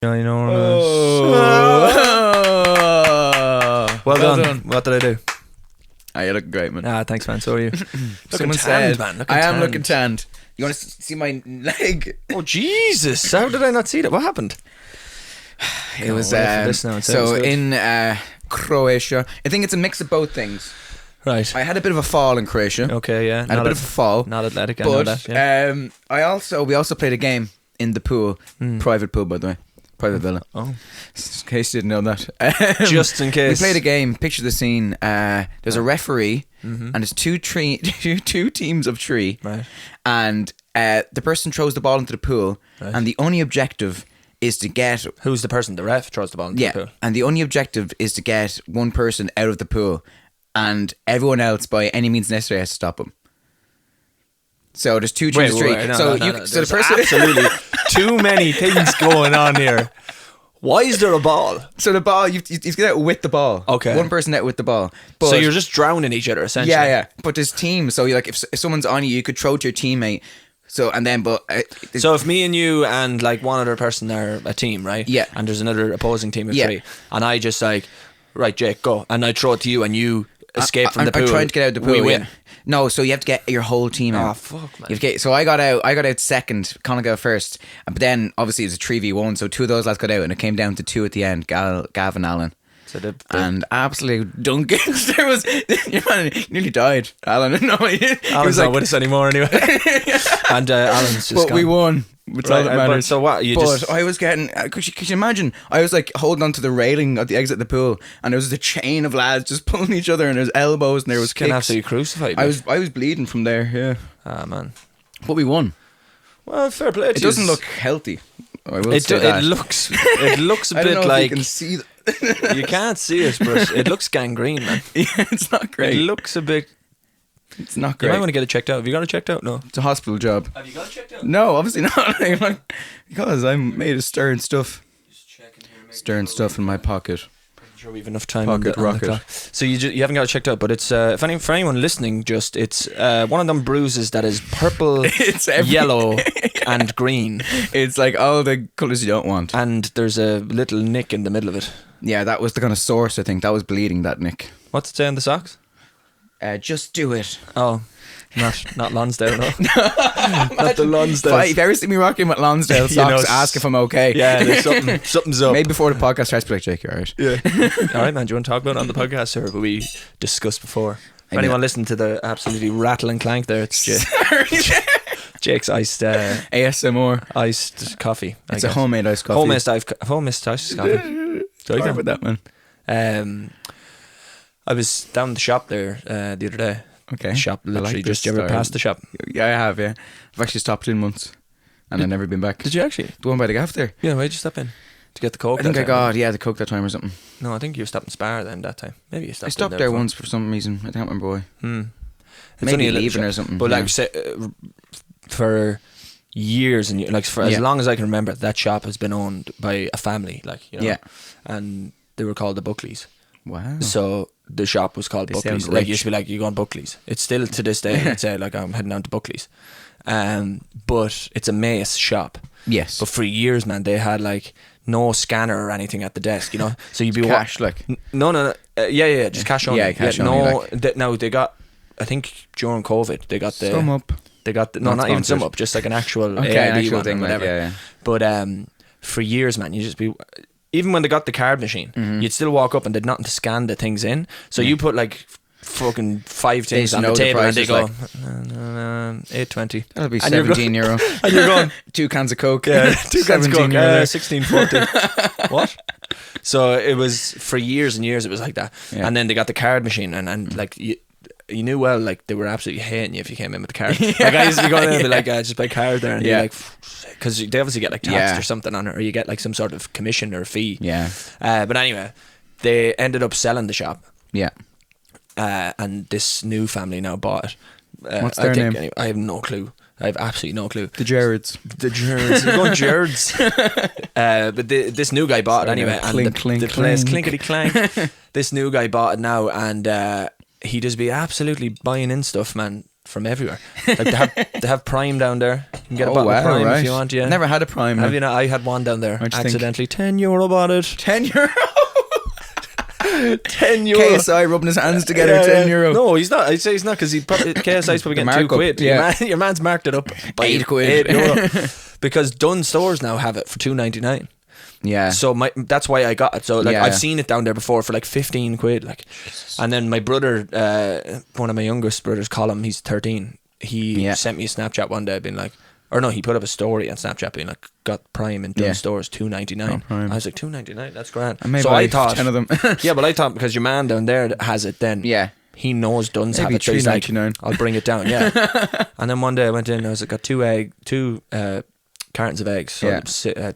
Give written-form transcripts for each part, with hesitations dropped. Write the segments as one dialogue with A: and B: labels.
A: Well done. What did I do?
B: You look great, man.
A: Thanks, man. So are you?
B: Someone
A: tanned,
B: said,
A: man.
B: I am looking tanned. You want to see my leg?
A: Oh, Jesus. How did I not see that? What happened?
B: It was
A: so
B: in Croatia. I think it's a mix of both things.
A: Right.
B: I had a bit of a fall in Croatia.
A: Okay, yeah.
B: I had a bit of a fall.
A: Not athletic, I know that. Yeah.
B: We also played a game in the pool. Private pool, by the way. Private villa.
A: Oh.
B: In case you didn't know that.
A: Just in case.
B: We played a game. Picture the scene. There's a referee and there's two teams of three.
A: Right.
B: And the person throws the ball into the pool and the only objective is to get...
A: Who's the person? The ref throws the ball into the pool.
B: And the only objective is to get one person out of the pool and everyone else by any means necessary has to stop him. So there's two teams of three. So the person...
A: Absolutely too many things going on here. Why is there a ball?
B: So the ball, you get out with the ball.
A: Okay.
B: One person out with the ball. But
A: so you're just drowning each other, essentially.
B: Yeah. But there's teams. So if someone's on you could throw to your teammate. So if me
A: and you and like one other person are a team, right?
B: Yeah.
A: And there's another opposing team of three, and I just like, right, Jake, go, and I throw it to you, and you escape from the pool.
B: I'm trying to get out of the pool.
A: We win.
B: Yeah. No, so you have to get your whole team out.
A: Oh fuck, man.
B: So I got out second. Connor got first, but then obviously it was a 3v1. So two of those lads got out, and it came down to two at the end. Gav and Alan.
A: So
B: and absolute dunkins. There was your man nearly died. Alan, no,
A: Alan's not with us anymore anyway. And Alan's just.
B: But
A: gone.
B: We won. Which all that matters.
A: So what?
B: I was getting. Could you imagine? I was like holding onto the railing at the exit of the pool, and there was a chain of lads just pulling each other, and there was elbows, and there was kicks.
A: Absolutely crucified.
B: I was bleeding from there. Yeah.
A: Ah man.
B: But we won.
A: Well, fair play.
B: It doesn't look healthy. I will say that.
A: It looks a bit like
B: you can see.
A: You can't see it, but it looks gangrene, man.
B: Yeah, it's not great.
A: It looks a bit.
B: It's not great.
A: You might want to get it checked out. Have you got it checked out? No.
B: It's a hospital job.
A: Have you got it checked out?
B: No, obviously not. Because I'm made of stirring stuff.
A: Just checking here.
B: Stirring stuff in my pocket.
A: I'm sure we've enough time.
B: Pocket
A: on the
B: rocket.
A: clock. So you haven't got it checked out, but it's for anyone listening, it's one of them bruises that is purple, yellow, and green.
B: It's like all the colours you don't want.
A: And there's a little nick in the middle of it.
B: Yeah, that was the kind of source. I think that was bleeding. That nick.
A: What's it say on the socks?
B: Just do it.
A: Oh, not Lonsdale, no. Not the Lonsdale.
B: If you ever see me rocking with Lonsdale socks, ask if I'm okay.
A: Yeah, there's something's up.
B: Maybe before the podcast starts, be like, Jake, you alright?
A: Yeah. Alright, man, do you want to talk about it on the podcast, or will we discussed before? For anyone listening to the absolutely rattle and clank there, it's Jake's iced
B: ASMR
A: iced coffee.
B: It's a homemade iced coffee.
A: Homemade iced coffee.
B: Sorry about that, man.
A: I was down the shop there the other day.
B: Okay.
A: The shop, literally, just you ever passed the shop?
B: Yeah, I have, yeah. I've actually stopped in once and I've never been back.
A: Did you actually?
B: The one by the gaff there.
A: Yeah, why'd you stop in? To get the Coke?
B: I think I got, the Coke that time or something.
A: No, I think you stopped in Spar then that time. Maybe you stopped
B: I stopped there once for some reason. I can't remember why.
A: It's
B: maybe
A: only
B: leaving or something.
A: But like, say, for years and like for as long as I can remember, that shop has been owned by a family, like, you know.
B: Yeah.
A: And they were called the Buckleys.
B: Wow.
A: So the shop was called Buckley's. Like, you used to be like, you go on Buckley's. It's still to this day, I'd say, like, I'm heading down to Buckley's. But it's a Mace shop.
B: Yes.
A: But for years, man, they had like no scanner or anything at the desk, you know. So you'd be
B: cash, like.
A: No, just cash only.
B: Yeah, cash only.
A: No, they got. I think during COVID, they got the
B: Sum Up.
A: They got the, no, not even Sum Up, just like an actual AIB
B: actual
A: one
B: thing,
A: or whatever.
B: like, yeah.
A: But for years, man, you just be. Even when they got the card machine, you'd still walk up and they'd nothing to scan the things in. So you put like fucking 5 things on the table and they go, like, $8.20.
B: That'll be €17.
A: And you're going,
B: 2 cans of Coke.
A: Yeah, 2 cans of Coke,
B: €16.40.
A: What? So it was, for years and years, it was like that. Yeah. And then they got the card machine and like, you knew well, like, they were absolutely hating you if you came in with the card. Like, I used to be going in and be like, just buy card there. And you're like, because they obviously get like taxed or something on it, or you get like some sort of commission or fee.
B: Yeah.
A: But anyway, they ended up selling the shop.
B: Yeah.
A: And this new family now bought it.
B: What's their name?
A: Anyway, I have no clue. I have absolutely no clue.
B: The Jareds.
A: You're going Jareds. But this new guy bought it anyway.
B: Clink,
A: and
B: clink,
A: the place, clinkety clank. This new guy bought it now, and he just be absolutely buying in stuff, man, from everywhere. Like they have Prime down there. You can get a bottle of Prime if you want. Yeah,
B: never had a Prime.
A: Have you not? I had one down there accidentally. €10 bought it.
B: €10.
A: €10.
B: KSI rubbing his hands together. €10.
A: No, he's not. I'd say he's not because KSI's probably getting £2. Yeah. Your man's marked it up by
B: £8.
A: €8 because Dunnes stores now have it for $2.99.
B: Yeah.
A: So that's why I got it. So like I've seen it down there before for like £15. Like, and then my brother, one of my youngest brothers, Colin, he's 13. He sent me a Snapchat one day, being like, or no, he put up a story on Snapchat being like, got Prime in Dunnes stores $2.99. I was like, $2.99, that's grand.
B: So I thought 10 of them.
A: Yeah, but I thought because your man down there has it, then he knows Dunnes have it. So he's like, I'll bring it down. Yeah. And then one day I went in, I was like, got two cartons of eggs, so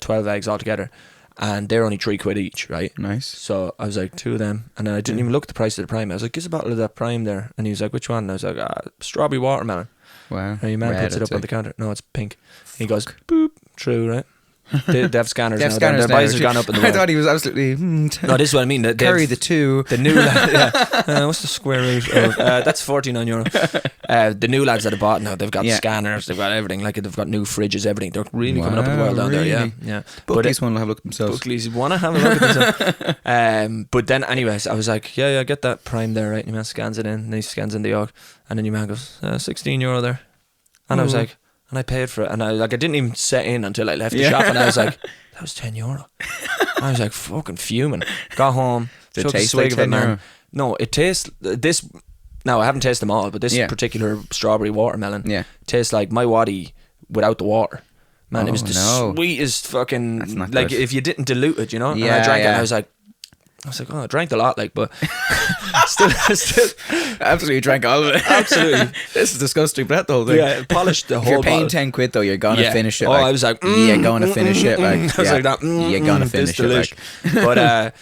A: 12 eggs altogether. And they're only £3 each, right?
B: Nice.
A: So I was like, 2 of them. And then I didn't even look at the price of the Prime. I was like, give us a bottle of that Prime there. And he was like, which one? And I was like, strawberry watermelon.
B: Wow.
A: And your man puts it up on the counter. No, it's pink. And he goes, boop. True, right? They have scanners now. Their prices have gone up in the world.
B: I thought he was absolutely...
A: no, this is what I mean.
B: Carry the 2.
A: The new lad, what's the square root of... that's €49. The new lads that have bought now, they've got scanners, they've got everything. Like, they've got new fridges, everything. They're really coming up in the world down there, yeah.
B: Buckley's want to have a look at themselves.
A: Buckley's want to have a look at themselves. But then, anyways, I was like, yeah, get that Prime there, right? And your man scans it in, and he scans in the yolk. And then your man goes, €16 there. And I was like... And I paid for it, and I didn't even set in until I left the shop, and I was like, that was €10. I was like fucking fuming. Got home, took a swig of it, man. No, it tastes this. Now I haven't tasted them all, but this particular strawberry watermelon tastes like my waddy without the water. Man, it was the sweetest fucking, like good. If you didn't dilute it, you know. And I drank it, and I was like, oh, I drank a lot, like, but still
B: absolutely drank all of it.
A: Absolutely.
B: This is disgusting, but the whole thing.
A: Yeah, polished the whole.
B: If you're paying £10 though, you're gonna finish it. I
A: was like,
B: you're gonna finish it. Like,
A: I was like that.
B: You're gonna finish it. Like.
A: But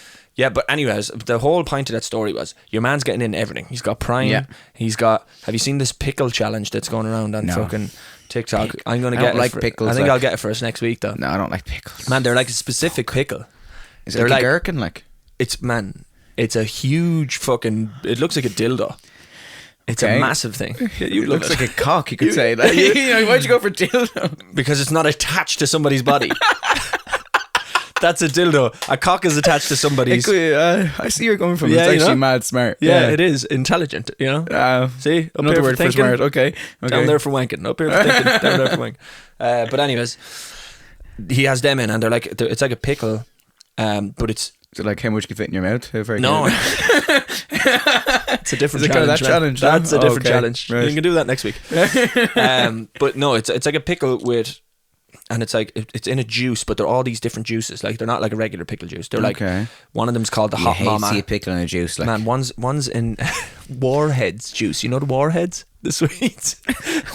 A: but anyways, the whole point of that story was your man's getting in everything. He's got Prime. Yeah. He's got. Have you seen this pickle challenge that's going around on fucking TikTok? I'm gonna get.
B: Like pickles.
A: I think I'll get it for us next week though.
B: No, I don't like pickles.
A: Man, they're like a specific pickle.
B: Is it like a gherkin? Like
A: it's a huge fucking. It looks like a dildo. It's a massive thing.
B: It looks like a cock. You could say. Like, why'd you go for dildo?
A: Because it's not attached to somebody's body. That's a dildo. A cock is attached to somebody's.
B: I see you're going from. It's actually mad smart.
A: Yeah, it is intelligent. You know. See, up
B: another
A: here
B: word for smart. Okay.
A: Down there for wanking. Up here for thinking. Down there for wanking. But anyways, he has them in, and they're like, it's like a pickle, but it's.
B: Is it like how much can fit in your mouth?
A: No. It's a different challenge. That's a different challenge. Right. You can do that next week. But no, it's like a pickle with, and it's like it's in a juice, but they're all these different juices. Like they're not like a regular pickle juice. They're like one of them's called the Hot Mama.
B: See a pickle in a juice, like.
A: Man, one's in Warheads juice. You know the Warheads, the sweets.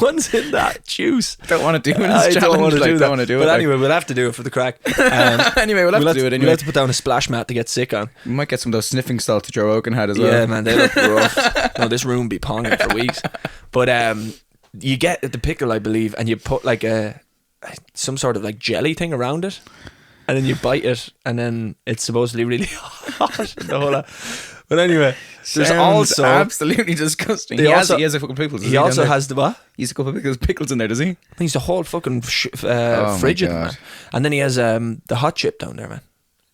A: One's in that juice.
B: Don't want to do it. I don't want to do that. Don't want to do it.
A: But anyway, we'll have to do it for the crack.
B: Anyway, we'll have to do it. Anyway,
A: we'll have to put down a splash mat to get sick on.
B: We might get some of those sniffing salts that Joe Rogan had as well.
A: Yeah, man, they look rough. No, this room be ponging for weeks. But you get the pickle, I believe, and you put like some sort of like jelly thing around it, and then you bite it, and then it's supposedly really hot. The whole but anyway, there's also
B: absolutely disgusting. He has a couple of pickles.
A: He also has the what?
B: He has a couple of pickles in there, does he?
A: He's the whole fucking fridge of them, man. And then he has the hot chip down there, man.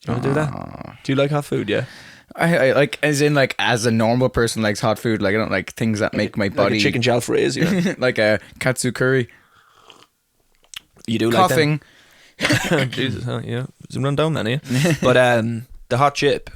A: Do you want to do that? Do you like hot food? Yeah.
B: I like, as in, like, as a normal person likes hot food. Like, I don't like things that make my body.
A: Like a chicken jalfrezi, yeah.
B: Like a katsu curry.
A: You do
B: coughing.
A: Like that? Jesus, yeah. Run down then, yeah. But the hot chip,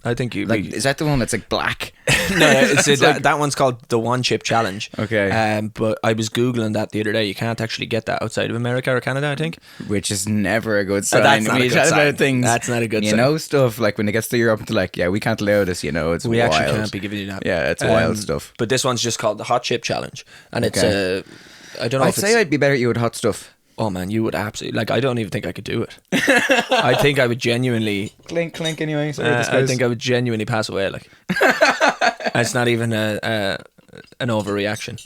A: I think you
B: like. Is that the one that's like black?
A: No, it's that one's called the One Chip Challenge.
B: Okay.
A: But I was googling that the other day. You can't actually get that outside of America or Canada, I think.
B: Which is never a good sign.
A: That's not a good sign.
B: About things,
A: that's not a good sign.
B: You know, stuff like when it gets to Europe, they're like, yeah, we can't allow this. You know, it's
A: we
B: wild.
A: Actually can't be giving you that.
B: Yeah, it's wild stuff.
A: But this one's just called the Hot Chip Challenge, and it's I don't know.
B: I'd say I'd be better at you with hot stuff.
A: Oh man, you would absolutely I don't even think I could do it. I think I would genuinely
B: clink anyway.
A: I think I would genuinely pass away. Like, it's not even an overreaction.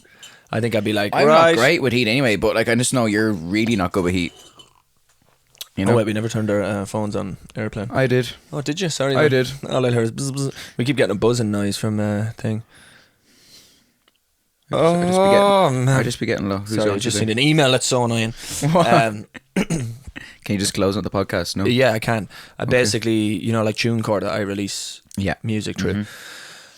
A: I think I'd be like,
B: I'm not great with heat anyway, but like I just know you're really not good with heat.
A: You know? Oh wait, we never turned our phones on airplane.
B: I did.
A: Oh, did you? Sorry,
B: I did.
A: All I heard is bzz, bzz. We keep getting a buzzing noise from thing. Man.
B: I just be getting low. Who's
A: Sorry, I
B: on
A: just
B: today?
A: seen an email that's so annoying.
B: Can you just close on the podcast? No.
A: Yeah, I can. Basically, like TuneCore that I release music through.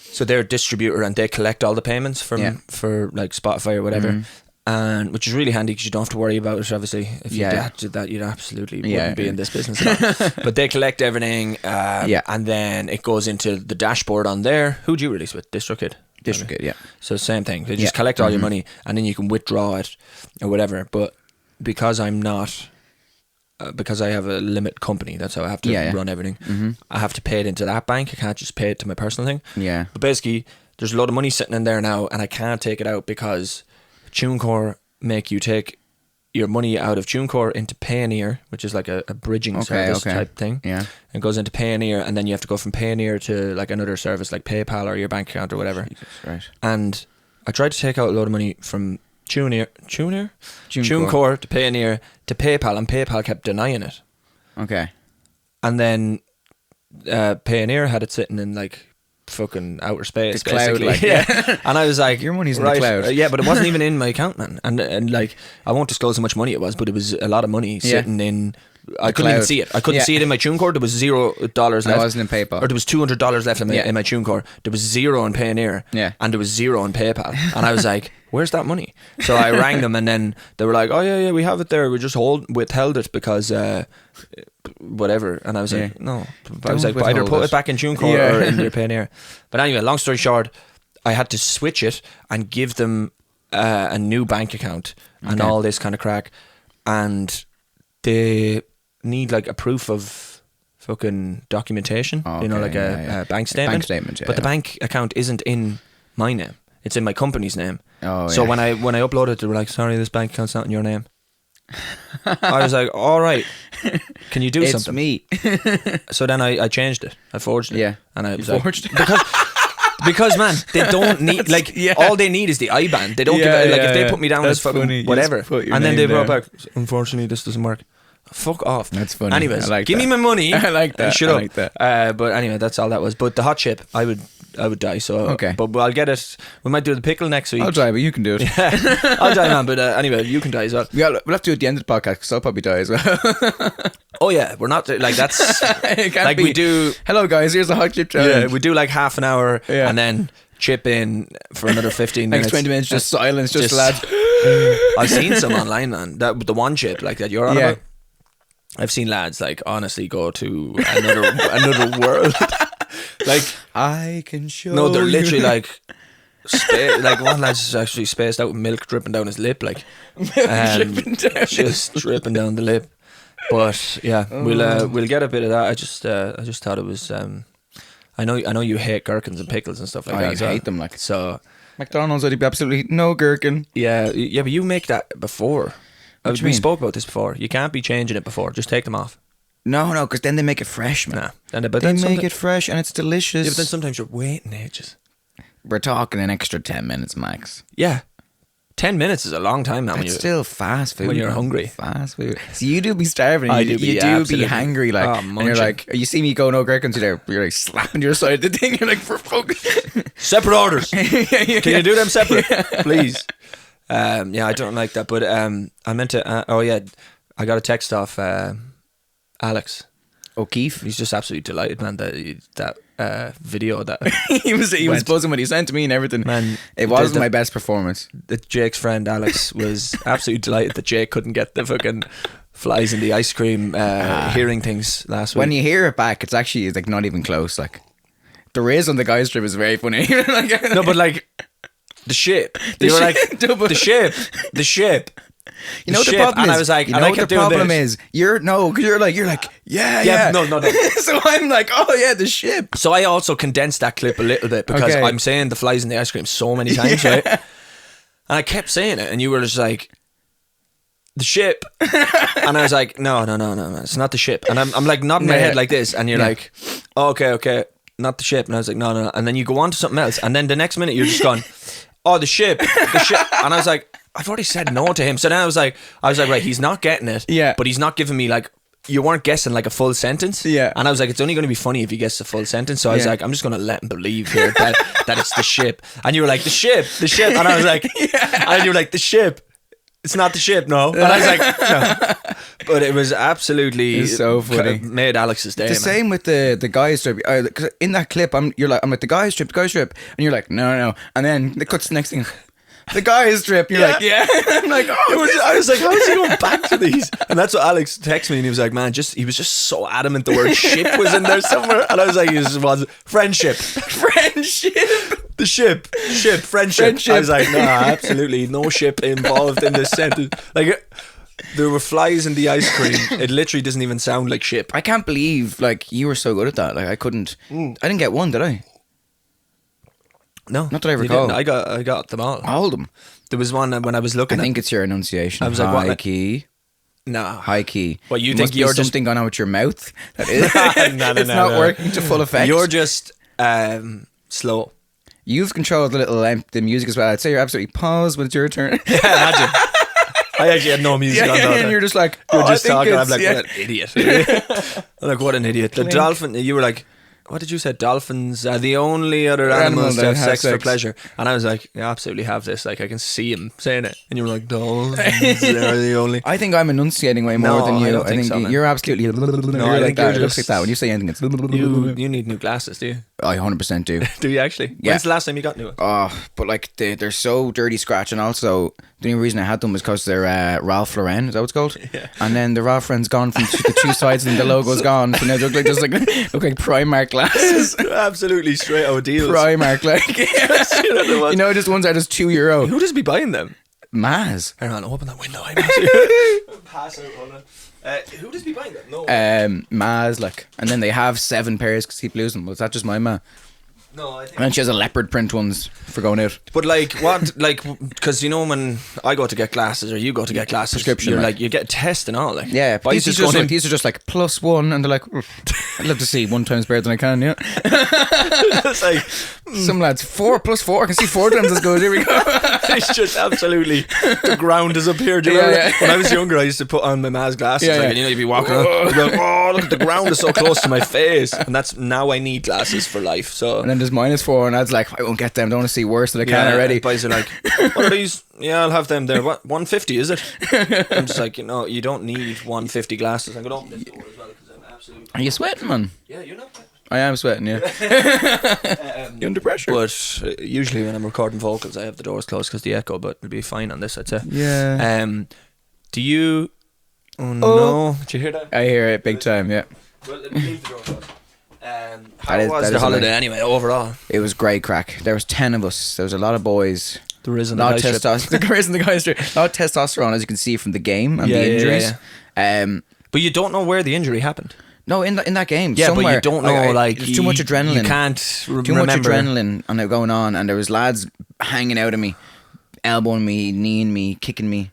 A: So they're a distributor and they collect all the payments for like Spotify or whatever. And which is really handy because you don't have to worry about it. Obviously, if you did that, you'd absolutely wouldn't be in this business at all. But they collect everything, and then it goes into the dashboard on there. Who do you release with? DistroKid.
B: DistroKid, yeah.
A: So same thing. They just collect all your money, and then you can withdraw it or whatever. But because I'm not, because I have a limit company, that's how I have to run everything. I have to pay it into that bank. I can't just pay it to my personal thing.
B: Yeah.
A: But basically, there's a lot of money sitting in there now, and I can't take it out because TuneCore make you take your money out of TuneCore into Payoneer, which is like a bridging service type thing.
B: Yeah.
A: It goes into Payoneer, and then you have to go from Payoneer to like another service like PayPal or your bank account or whatever.
B: Jesus, right.
A: And I tried to take out a load of money from TuneCore to Payoneer to PayPal, and PayPal kept denying it.
B: Okay.
A: And then Payoneer had it sitting in like fucking outer space,
B: the cloud,
A: basically. And I was like,
B: your money's in the cloud.
A: But it wasn't even in my account, man. And like, I won't disclose how much money it was, but it was a lot of money sitting in. I couldn't even see it. I couldn't see it in my TuneCore. There was $0 left.
B: That wasn't in PayPal.
A: Or there was $200 left in my TuneCore. There was 0 in Payoneer.
B: Yeah.
A: And there was 0 in PayPal. And I was like, where's that money? So I rang them, and then they were like, oh yeah, we have it there. We just withheld it because whatever. And I was like, no. I was like, either put it back in TuneCore or in your Payoneer. But anyway, long story short, I had to switch it and give them a new bank account and all this kind of crack. And they need like a proof of fucking documentation, like a bank statement. But the bank account isn't in my name. It's in my company's name. So when I uploaded it, they were like, sorry, this bank account's not in your name. I was like, all right, can you do something?
B: It's me.
A: So then I changed it. I forged it.
B: Yeah.
A: And I was
B: forged
A: like, because man, they don't need all they need is the IBAN. They don't give it, like if they put me down as fucking whatever, and then they brought back, unfortunately this doesn't work. Fuck off.
B: That's funny.
A: Anyways,
B: like
A: give me my money.
B: I like that.
A: Shut up.
B: I like that.
A: But anyway, that's all that was. But the hot chip, I would die. So but I'll get it. We might do the pickle next week.
B: I'll die, but you can do it.
A: I'll die, man. But anyway, you can die as well.
B: Yeah, we'll have to do it at the end of the podcast because I'll probably die as well.
A: Oh yeah, we're not like that's like we do.
B: Hello guys, here's a hot chip challenge.
A: Yeah, we do like half an hour and then chip in for another 15 minutes.
B: Next 20 minutes, just silence, just lads.
A: I've seen some online, man. That the one chip like that you're on about. I've seen lads like honestly go to another world. Like
B: I can show.
A: No, they're literally like like one lad's just actually spaced out with milk dripping down his lip, like just dripping down the lip. But yeah, we'll get a bit of that. I just thought it was. I know you hate gherkins and pickles and stuff like that.
B: I hate them like
A: so.
B: McDonald's would be absolutely no gherkin.
A: Yeah, but you make that before. We spoke about this before. You can't be changing it before. Just take them off.
B: No, because then they make it fresh, man.
A: Nah,
B: they make it fresh and it's delicious.
A: Yeah, but then sometimes you're waiting ages.
B: We're talking an extra 10 minutes max.
A: Yeah. 10 minutes is a long time now.
B: It's still fast food.
A: When you're hungry.
B: Fast food. So you do be starving.
A: I do be
B: hungry. Like, and you're like, you see me go no gherkins, you're like slapping your side of the thing. You're like, for fuck.
A: Separate orders. Can you do them separate? Please. I don't like that. But I meant to, I got a text off Alex
B: O'Keefe.
A: He's just absolutely delighted, man, that video that
B: he was buzzing when he sent to me and everything. Man, it wasn't my best performance.
A: Jake's friend Alex was absolutely delighted that Jake couldn't get the fucking flies in the ice cream hearing things last week.
B: When you hear it back, it's like not even close. Like the raise on the guy's trip is very funny.
A: No, but like the ship. You were like the ship.
B: You know what the problem is?
A: And I was like,
B: you know what the problem is? You're like, yeah.
A: No.
B: So I'm like, oh yeah, the ship.
A: So I also condensed that clip a little bit because I'm saying the flies in the ice cream so many times, right? And I kept saying it, and you were just like, the ship. And I was like, no, it's not the ship. And I'm like nodding my head like this, and you're like, oh, okay, not the ship. And I was like, no. And then you go on to something else, and then the next minute you're just going, oh, the ship. And I was like, I've already said no to him. So then I was like, right, he's not getting it.
B: Yeah.
A: But he's not giving me like you weren't guessing like a full sentence.
B: Yeah.
A: And I was like, it's only going to be funny if you guess a full sentence. So I was like, I'm just going to let him believe here that it's the ship. And you were like, the ship. And I was like, and you were like, the ship. It's not the ship, no. And I was like, no. But it was absolutely
B: so funny.
A: Made Alex's day.
B: The same with the guy strip. Cause in that clip, I'm like the guy strip, and you're like, no, and then it cuts to the next thing. The guy strip. You're like, yeah. I'm like, oh.
A: I was like, how is he going back to these? And that's what Alex texted me, and he was like, man, he was just so adamant the word ship was in there somewhere. And I was like, it was friendship. The ship, friendship. I was like, no, absolutely no ship involved in this sentence. Like, there were flies in the ice cream. It literally doesn't even sound like ship.
B: I can't believe like you were so good at that. Like I couldn't. I didn't get one, did I?
A: No,
B: not that I recall.
A: I got them all.
B: All of them.
A: There was one when I was looking.
B: I think it's your enunciation.
A: I was like,
B: high key.
A: No,
B: high key.
A: Well, you think you're
B: something going on with your mouth? That is,
A: no,
B: it's not working to full effect.
A: You're just slow.
B: You've controlled the little the music as well. I'd say you're absolutely paused when it's your turn.
A: Yeah, imagine. I actually had no music on that.
B: And you're just like,
A: you're just talking. I'm like, what an idiot. I'm like, what an idiot. The dolphin. You were like, what did you say? Dolphins are the only other animals that have sex for pleasure. And I was like, yeah, absolutely have this. Like, I can see him saying it. And you were like, dolphins are the only.
B: I think I'm enunciating way more than you.
A: I don't think so,
B: you're absolutely.
A: No,
B: I
A: think
B: like that. It looks like that. When you say anything, it's.
A: You need new glasses, do you?
B: I 100% do.
A: Do you actually?
B: Yeah.
A: When's the last time you got new ones?
B: Oh, but like they're so dirty scratch, and also the only reason I had them was because they're Ralph Lauren. Is that what it's called?
A: Yeah.
B: And then the Ralph Lauren's gone from the two sides, and the logo's gone. So now they look like Primark glasses.
A: Absolutely straight out of deals.
B: Primark, like you know, just ones are just €2.
A: Who does be buying them?
B: Maz.
A: Hang on, open that window. Pass out on it. Who does be buying them? No.
B: Maz, like, and then they have 7 pairs because keep losing. Was that just my ma?
A: No, I think.
B: And then she has a leopard print ones for going out.
A: But like what, like, because you know when I go to get glasses or you go to get glasses,
B: prescription,
A: you're like you get a test and all. Like,
B: yeah, but these are just like +1, and they're like, I'd love to see 1 times better than I can. Yeah. It's like some lads 4 + 4. I can see 4 times as good. Here we go.
A: It's just absolutely the ground has appeared. You know? When I was younger, I used to put on my Maz glasses. And, you know, you'd be walking around, you'd be like, oh, look, the ground is so close to my face, and that's now I need glasses for life. So.
B: And then there's -4, and I'd like, I won't get them. I don't want to see worse than I can already.
A: Boys are like, what are these? Yeah, I'll have them there. What, 150 is it? I'm just like, you know, you don't need 150 glasses. I'm going to open this door as well because I'm absolutely.
B: Are you sweating, man?
A: Yeah, you're not.
B: I am sweating, yeah. You're under pressure.
A: But usually when I'm recording vocals, I have the doors closed because the echo. But it'll be fine on this, I'd say.
B: Yeah.
A: Do you? Oh no! Did you hear that?
B: I hear it big time. Yeah.
A: Well, leave the door closed. How was the holiday anyway? Overall,
B: it was great crack. There was 10 of us. There was a lot of boys.
A: There is
B: a lot of testosterone. There is in the guys. A lot of testosterone, as you can see from the game and the injuries.
A: But you don't know where the injury happened.
B: No, in that game.
A: Yeah,
B: somewhere,
A: but you don't know. There's
B: too much adrenaline.
A: You can't
B: too much adrenaline and it going on, and there was lads hanging out of me, elbowing me, kneeing me, kicking me.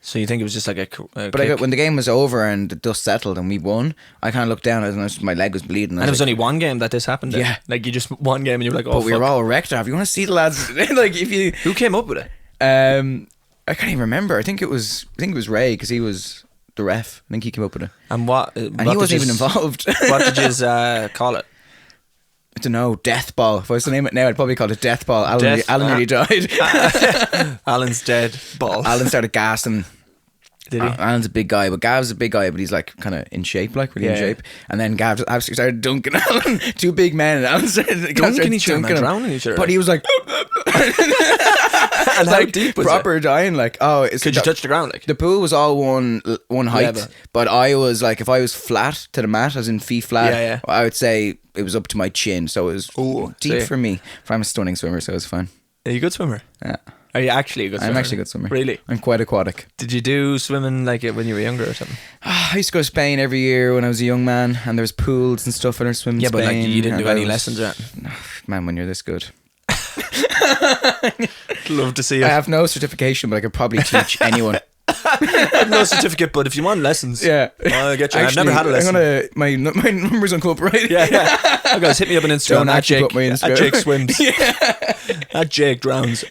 A: So you think it was just like a
B: but when the game was over and the dust settled and we won, I kind of looked down and my leg was bleeding.
A: And it was only one game that this happened.
B: Yeah,
A: like you just one game and you were like, oh.
B: But we were all wrecked. If you want to see the lads, like if you,
A: who came up with it?
B: I can't even remember. I think it was Ray because he was the ref. I think he came up with it.
A: And what?
B: And he wasn't even involved.
A: What did you call it?
B: I don't know. Death ball. If I was to name it now, I'd probably call it death ball. Alan nearly died.
A: Alan's dead ball.
B: Alan started gassing.
A: Did he?
B: Alan's a big guy, but Gav's a big guy, but he's like kind of in shape, like really in shape. And then Gav just absolutely started dunking Alan. 2 big men, and Alan started
A: dunking each other, drowning each other.
B: But he was like,
A: and how deep was
B: proper dying. Like, oh,
A: could you touch the ground? Like
B: the pool was all one height, but I was like, if I was flat to the mat, as in feet flat, I would say it was up to my chin, so it was deep for me. I'm a stunning swimmer, so it was fine.
A: Are you a good swimmer?
B: Yeah.
A: Are you actually a good swimmer?
B: I'm actually a good swimmer.
A: Really?
B: I'm quite aquatic.
A: Did you do swimming like it when you were younger or something?
B: I used to go to Spain every year when I was a young man, and there was pools and stuff and I swim in Spain.
A: Yeah, but like you didn't do any lessons or anything?
B: Man, when you're this good.
A: Love to see it.
B: I have no certification, but I could probably teach anyone.
A: I have no certificate, but if you want lessons, I'll get you. Actually, I've never had a lesson.
B: My number's on club, right?
A: Yeah. Oh, guys, hit me up on Instagram at Jake Swims. At Jake Drowns.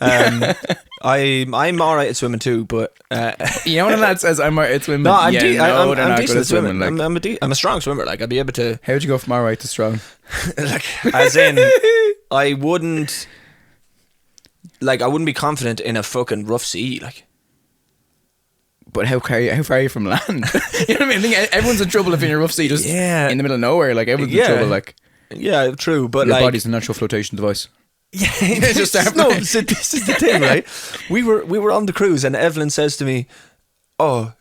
A: I'm all right at swimming too, but
B: you know when a lad says I'm all right at swimming.
A: No, I'm
B: decent
A: at swimming. Like. I'm a strong swimmer. Like I'd be able to.
B: How'd you go from all right to strong?
A: Like as in, I wouldn't be confident in a fucking rough sea. Like,
B: but how far are you from land? You know what I mean? I think everyone's in trouble if you're in a rough sea, just in the middle of nowhere. Like everyone's in trouble. Like
A: true, but
B: your
A: like
B: body's a natural flotation device.
A: Yeah, so this is the thing, right? We were on the cruise, and Evelyn says to me, "Oh,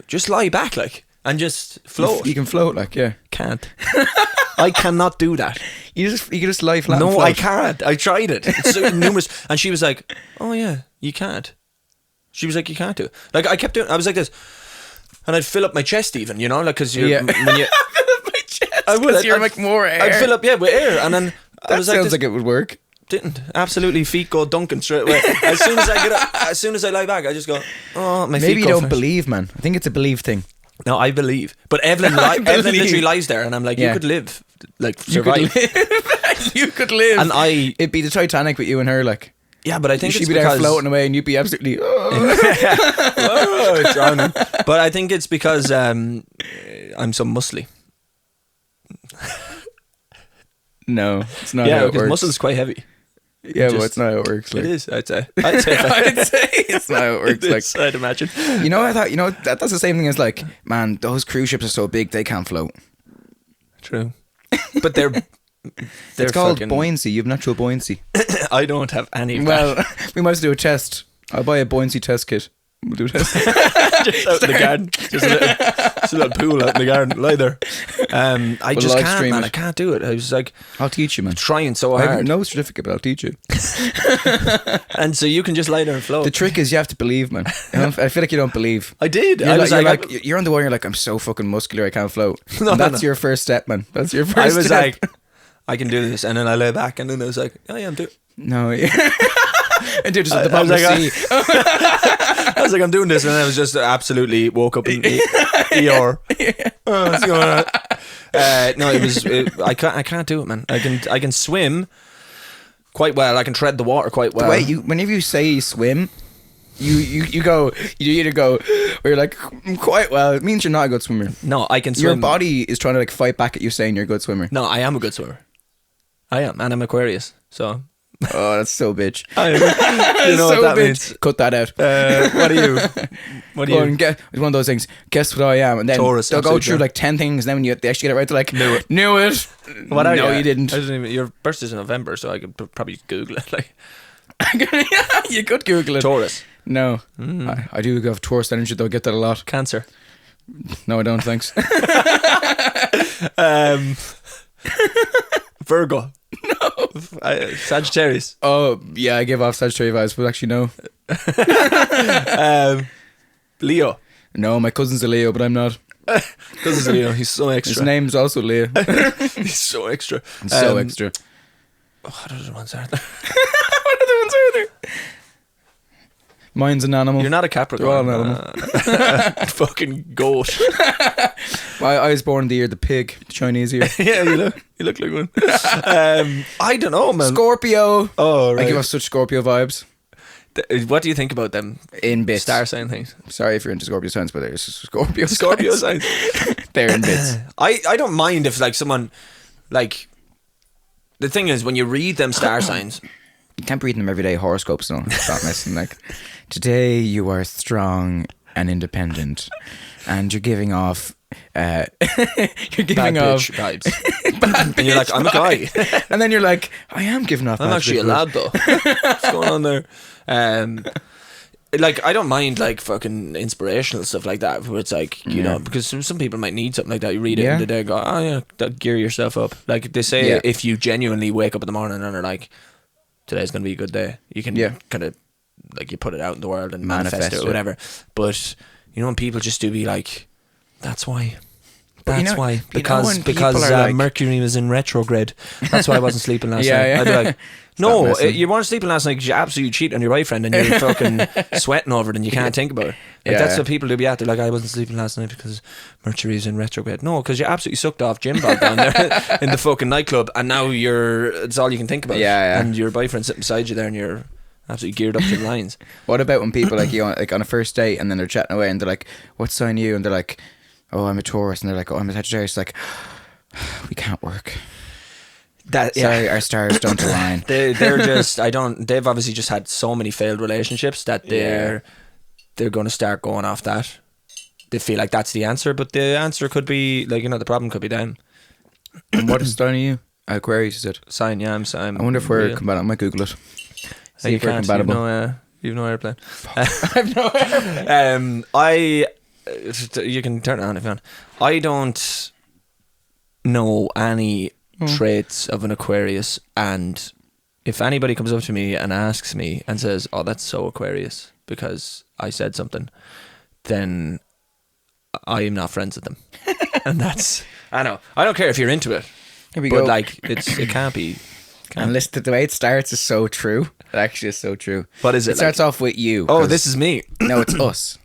A: just lie back, like, and just float.
B: You can float, like, yeah.
A: Can't. I cannot do that.
B: You can just lie flat.
A: No,
B: and float.
A: I can't. I tried it. It's so numerous, and she was like, "Oh yeah, you can't." She was like, "You can't do it." Like I kept doing. I was like this, and I'd fill up my chest, even, you know, like because when you
B: fill up my chest. I would. You're like more air.
A: I'd fill up, with air, and then
B: that sounds like it would work.
A: Didn't absolutely feet go dunking straight away. As soon as I get up, as soon as I lie back, I just go, oh, my feet.
B: Maybe you don't believe, man. I think it's a believe thing.
A: No, I believe. But Evelyn literally lies there, and I'm like, you could live, like survive.
B: You could live.
A: And
B: it'd be the Titanic with you and her, like.
A: Yeah, but I think
B: she'd be there floating away, and you'd be absolutely
A: drowning. But I think it's because I'm so muscly.
B: No, it's not.
A: Yeah,
B: how it
A: because
B: works.
A: muscle is quite heavy.
B: Yeah, but it's not how it works. Like.
A: It is. I'd say
B: I'd say it's not how it works. Like,
A: I'd imagine.
B: You know, I thought. You know, that's the same thing as like, man, those cruise ships are so big they can't float.
A: True, but they're
B: it's called buoyancy. You have natural buoyancy.
A: I don't have any.
B: Well, we might do a test. I'll buy a buoyancy test kit. We'll do a test.
A: Just out in the garden. Just a little pool out in the garden. Lie there. I just can't, man. I can't do it. I was like,
B: I'll teach you, man.
A: Trying so hard.
B: I have no certificate, but I'll teach you.
A: And so you can just lie there and float.
B: The trick is you have to believe, man. I feel like you don't believe.
A: I did.
B: You're on the water. You're like, I'm so fucking muscular. I can't float. That's your first step, man. That's your first.
A: I was like, I can do this, and then I lay back, and then I was like, oh yeah, I'm doing.
B: No, yeah. And dude, just at the bottom of the sea.
A: I was like, I'm doing this, and then I was just absolutely woke up in ER. Oh, what's going on? No, I can't do it, man. I can swim quite well. I can tread the water quite well.
B: The way whenever you say swim, you either go, or you're like, quite well. It means you're not a good swimmer.
A: No, I can swim.
B: Your body is trying to like fight back at you saying you're a good swimmer.
A: No, I am a good swimmer. I am, and I'm Aquarius, so.
B: Oh, that's so bitch.
A: You know
B: so
A: what that
B: bitch.
A: means.
B: Cut that out.
A: What are you? What are you?
B: It's one of those things. Guess what I am, and then
A: Taurus,
B: they'll go through like 10 things, and then when they actually get it right, they're like, knew it.
A: What are you?
B: No, you didn't.
A: I didn't even. Your birthday's in November, so I could probably Google it. Like,
B: you could Google it.
A: Taurus.
B: No, I do have Taurus energy though. I get that a lot.
A: Cancer.
B: No, I don't. Thanks.
A: Virgo. No. Sagittarius.
B: Oh yeah, I give off Sagittarius vibes, but actually no.
A: Leo.
B: No, my cousin's a Leo, but I'm not.
A: Cousin's a Leo. He's so extra.
B: His name's also Leo.
A: He's so extra.
B: So extra.
A: What other ones are there?
B: What other ones are there? Mine's an animal.
A: You're not a Capricorn.
B: They're all an animal.
A: Fucking goat.
B: I was born the year the pig, the Chinese year.
A: Yeah, you look like one. I don't know, man.
B: Scorpio.
A: Oh, right.
B: I give off such Scorpio vibes.
A: What do you think about them
B: in bits?
A: Star sign things.
B: Sorry if you're into Scorpio signs, but there's Scorpio
A: signs.
B: They're in bits.
A: I don't mind if like someone like. The thing is, when you read them star signs,
B: you can't read them every day. Horoscopes and all. Stop messing. Like, today you are strong and independent, and you're giving off. You're giving
A: bad
B: off
A: vibes.
B: Bad
A: and you're like, I'm a guy,
B: and then you're like, I am giving off.
A: I'm actually a lad though. What's going on there? Like, I don't mind like fucking inspirational stuff like that, where it's like, you know, because some people might need something like that. You read it and they go, oh yeah, that gear yourself up. Like they say, if you genuinely wake up in the morning and are like, today's gonna be a good day, you can kind of like you put it out in the world and manifest it or whatever. But you know, when people just do be like, that's why. That's why, because like, Mercury was in retrograde. That's why I wasn't sleeping last night. I'd be like, no, you weren't sleeping last night because you absolutely cheated on your boyfriend and you're fucking sweating over it and you can't think about it. Like, that's what people do be at. They're like, I wasn't sleeping last night because Mercury's in retrograde. No, because you absolutely sucked off Jim Bob down there in the fucking nightclub, and now it's all you can think about. And your boyfriend's sitting beside you there and you're absolutely geared up to the lines.
B: What about when people like you on a first date and then they're chatting away and they're like, "What sign are you?" And they're like, "Oh, I'm a Taurus," and they're like, "Oh, I'm a Sagittarius." Like, we can't work. Sorry, our stars don't align.
A: They're just they've obviously just had so many failed relationships that they're going to start going off that. They feel like that's the answer, but the answer could be like, the problem could be them.
B: And what is sign are you? Aquarius, is it?
A: Sign, yeah, I'm.
B: I wonder if we're compatible. I might Google it. See if we're compatible.
A: You've no airplane.
B: I've no airplane.
A: You can turn it on if you want. I don't know any traits of an Aquarius, and if anybody comes up to me and asks me and says, "Oh, that's so Aquarius," because I said something, then I am not friends with them. And that's, I know, I don't care if you're into it.
B: Here we
A: but
B: go.
A: like it can't be.
B: And listen to the way it starts is so true. It actually is so true.
A: What is it?
B: It starts off with you.
A: Oh, this is me.
B: No, it's us.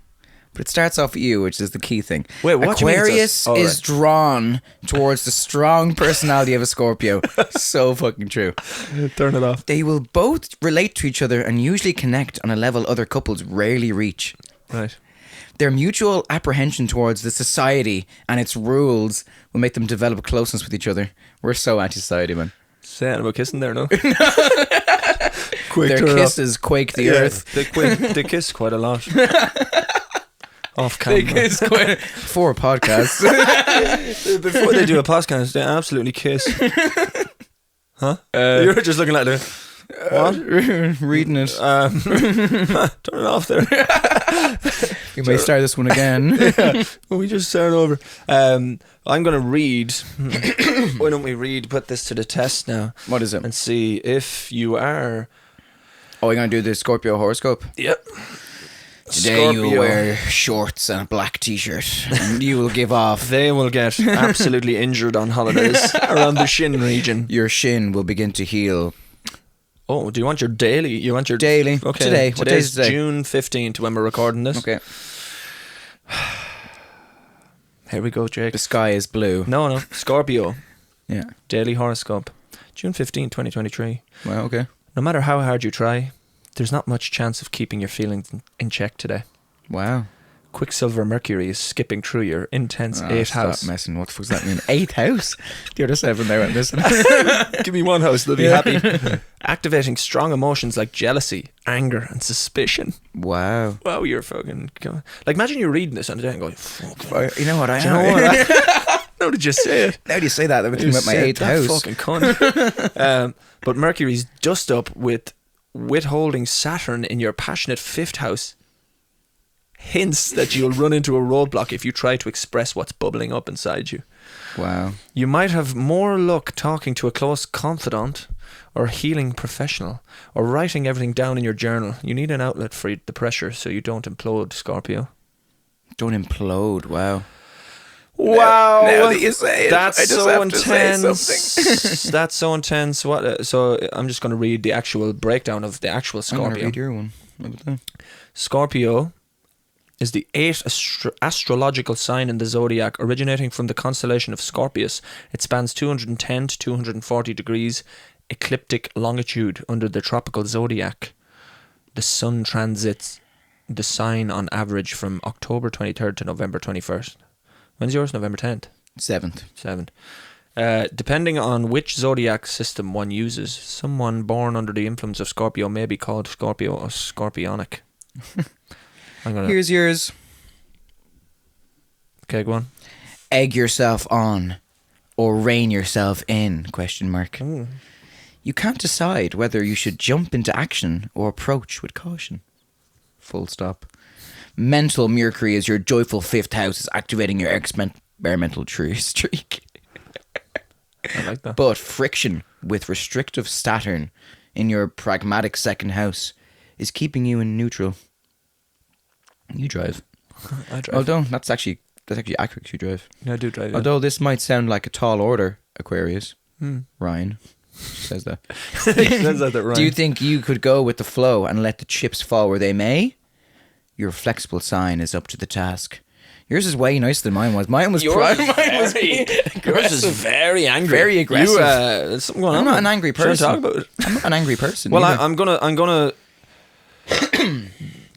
B: But it starts off with you, which is the key thing.
A: Wait, what
B: Aquarius
A: do you mean
B: is drawn towards the strong personality of a Scorpio. So fucking true.
A: Turn it off.
B: They will both relate to each other and usually connect on a level other couples rarely reach.
A: Right.
B: Their mutual apprehension towards the society and its rules will make them develop closeness with each other. We're so anti-society, man.
A: Saying about kissing there, no?
B: Their kisses quake the earth.
A: They kiss quite a lot. Off camera.
B: They kiss quite for podcasts.
A: Before they do a podcast, they absolutely kiss. Huh? You're just looking at it. What?
B: Reading it.
A: Turn it off there.
B: You may start this one again.
A: Well, we just start over. I'm going to read. Why don't we put this to the test now?
B: What is it?
A: And see if you are.
B: Oh, we're going to do the Scorpio horoscope?
A: Yep.
B: Today you will wear shorts and a black t-shirt and you will give off.
A: They will get absolutely injured on holidays around the shin region.
B: Your shin will begin to heal.
A: Oh, do you want your daily? You want your
B: daily?
A: Okay.
B: Today. What day is today?
A: June 15th when we're recording this.
B: Okay.
A: Here we go, Jake.
B: The sky is blue.
A: No. Scorpio.
B: Yeah.
A: Daily horoscope. June 15th, 2023.
B: Well, okay.
A: No matter how hard you try, there's not much chance of keeping your feelings in check today.
B: Wow.
A: Quicksilver Mercury is skipping through your intense 8th house.
B: Stop messing. What the fuck does that mean? 8th house? The other 7 there went missing.
A: Give me one house, they'll be happy. Activating strong emotions like jealousy, anger, and suspicion.
B: Wow.
A: Wow, you're fucking... Like, imagine you're reading this on the day and going, fuck.
B: You know what I am?
A: You know what? Now did you say it?
B: Now do you say that? I'm thinking about my 8th house.
A: Fucking cunt. But Mercury's dust up with withholding Saturn in your passionate 5th house. Hints that you'll run into a roadblock if you try to express what's bubbling up inside you.
B: Wow.
A: You might have more luck talking to a close confidant or healing professional or writing everything down in your journal. You need an outlet for the pressure so you don't implode, Scorpio.
B: Don't implode. Wow.
A: Wow.
B: Now that you say it,
A: that's
B: I just
A: so
B: have
A: intense.
B: to say something.
A: That's so intense. What? So I'm just going to read the actual breakdown of the actual Scorpio.
B: I'm going to read your one. What about that?
A: Scorpio is the 8th astrological sign in the zodiac, originating from the constellation of Scorpius. It spans 210 to 240 degrees ecliptic longitude under the tropical zodiac. The sun transits the sign on average from October 23rd to November 21st. When's yours? November 10th?
B: 7th.
A: 7th. Depending on which zodiac system one uses, someone born under the influence of Scorpio may be called Scorpio or Scorpionic.
B: Here's yours.
A: Okay, go on.
B: Egg yourself on or rein yourself in, question mark.
A: Ooh.
B: You can't decide whether you should jump into action or approach with caution. Full stop. Mental Mercury is your joyful 5th house, is activating your experimental streak.
A: I like that.
B: But friction with restrictive Saturn in your pragmatic 2nd house is keeping you in neutral. You drive.
A: I drive.
B: Although that's actually accurate. You drive.
A: Yeah, I do drive. Yeah.
B: Although this might sound like a tall order, Aquarius. Ryan says that.
A: Says that Ryan.
B: Do you think you could go with the flow and let the chips fall where they may? Your flexible sign is up to the task. Yours is way nicer than mine was. Mine was
A: yours is very angry.
B: Very aggressive.
A: There's something going on.
B: I'm not an angry person.
A: Talk about it.
B: I'm not an angry person.
A: Well,
B: either.
A: I'm gonna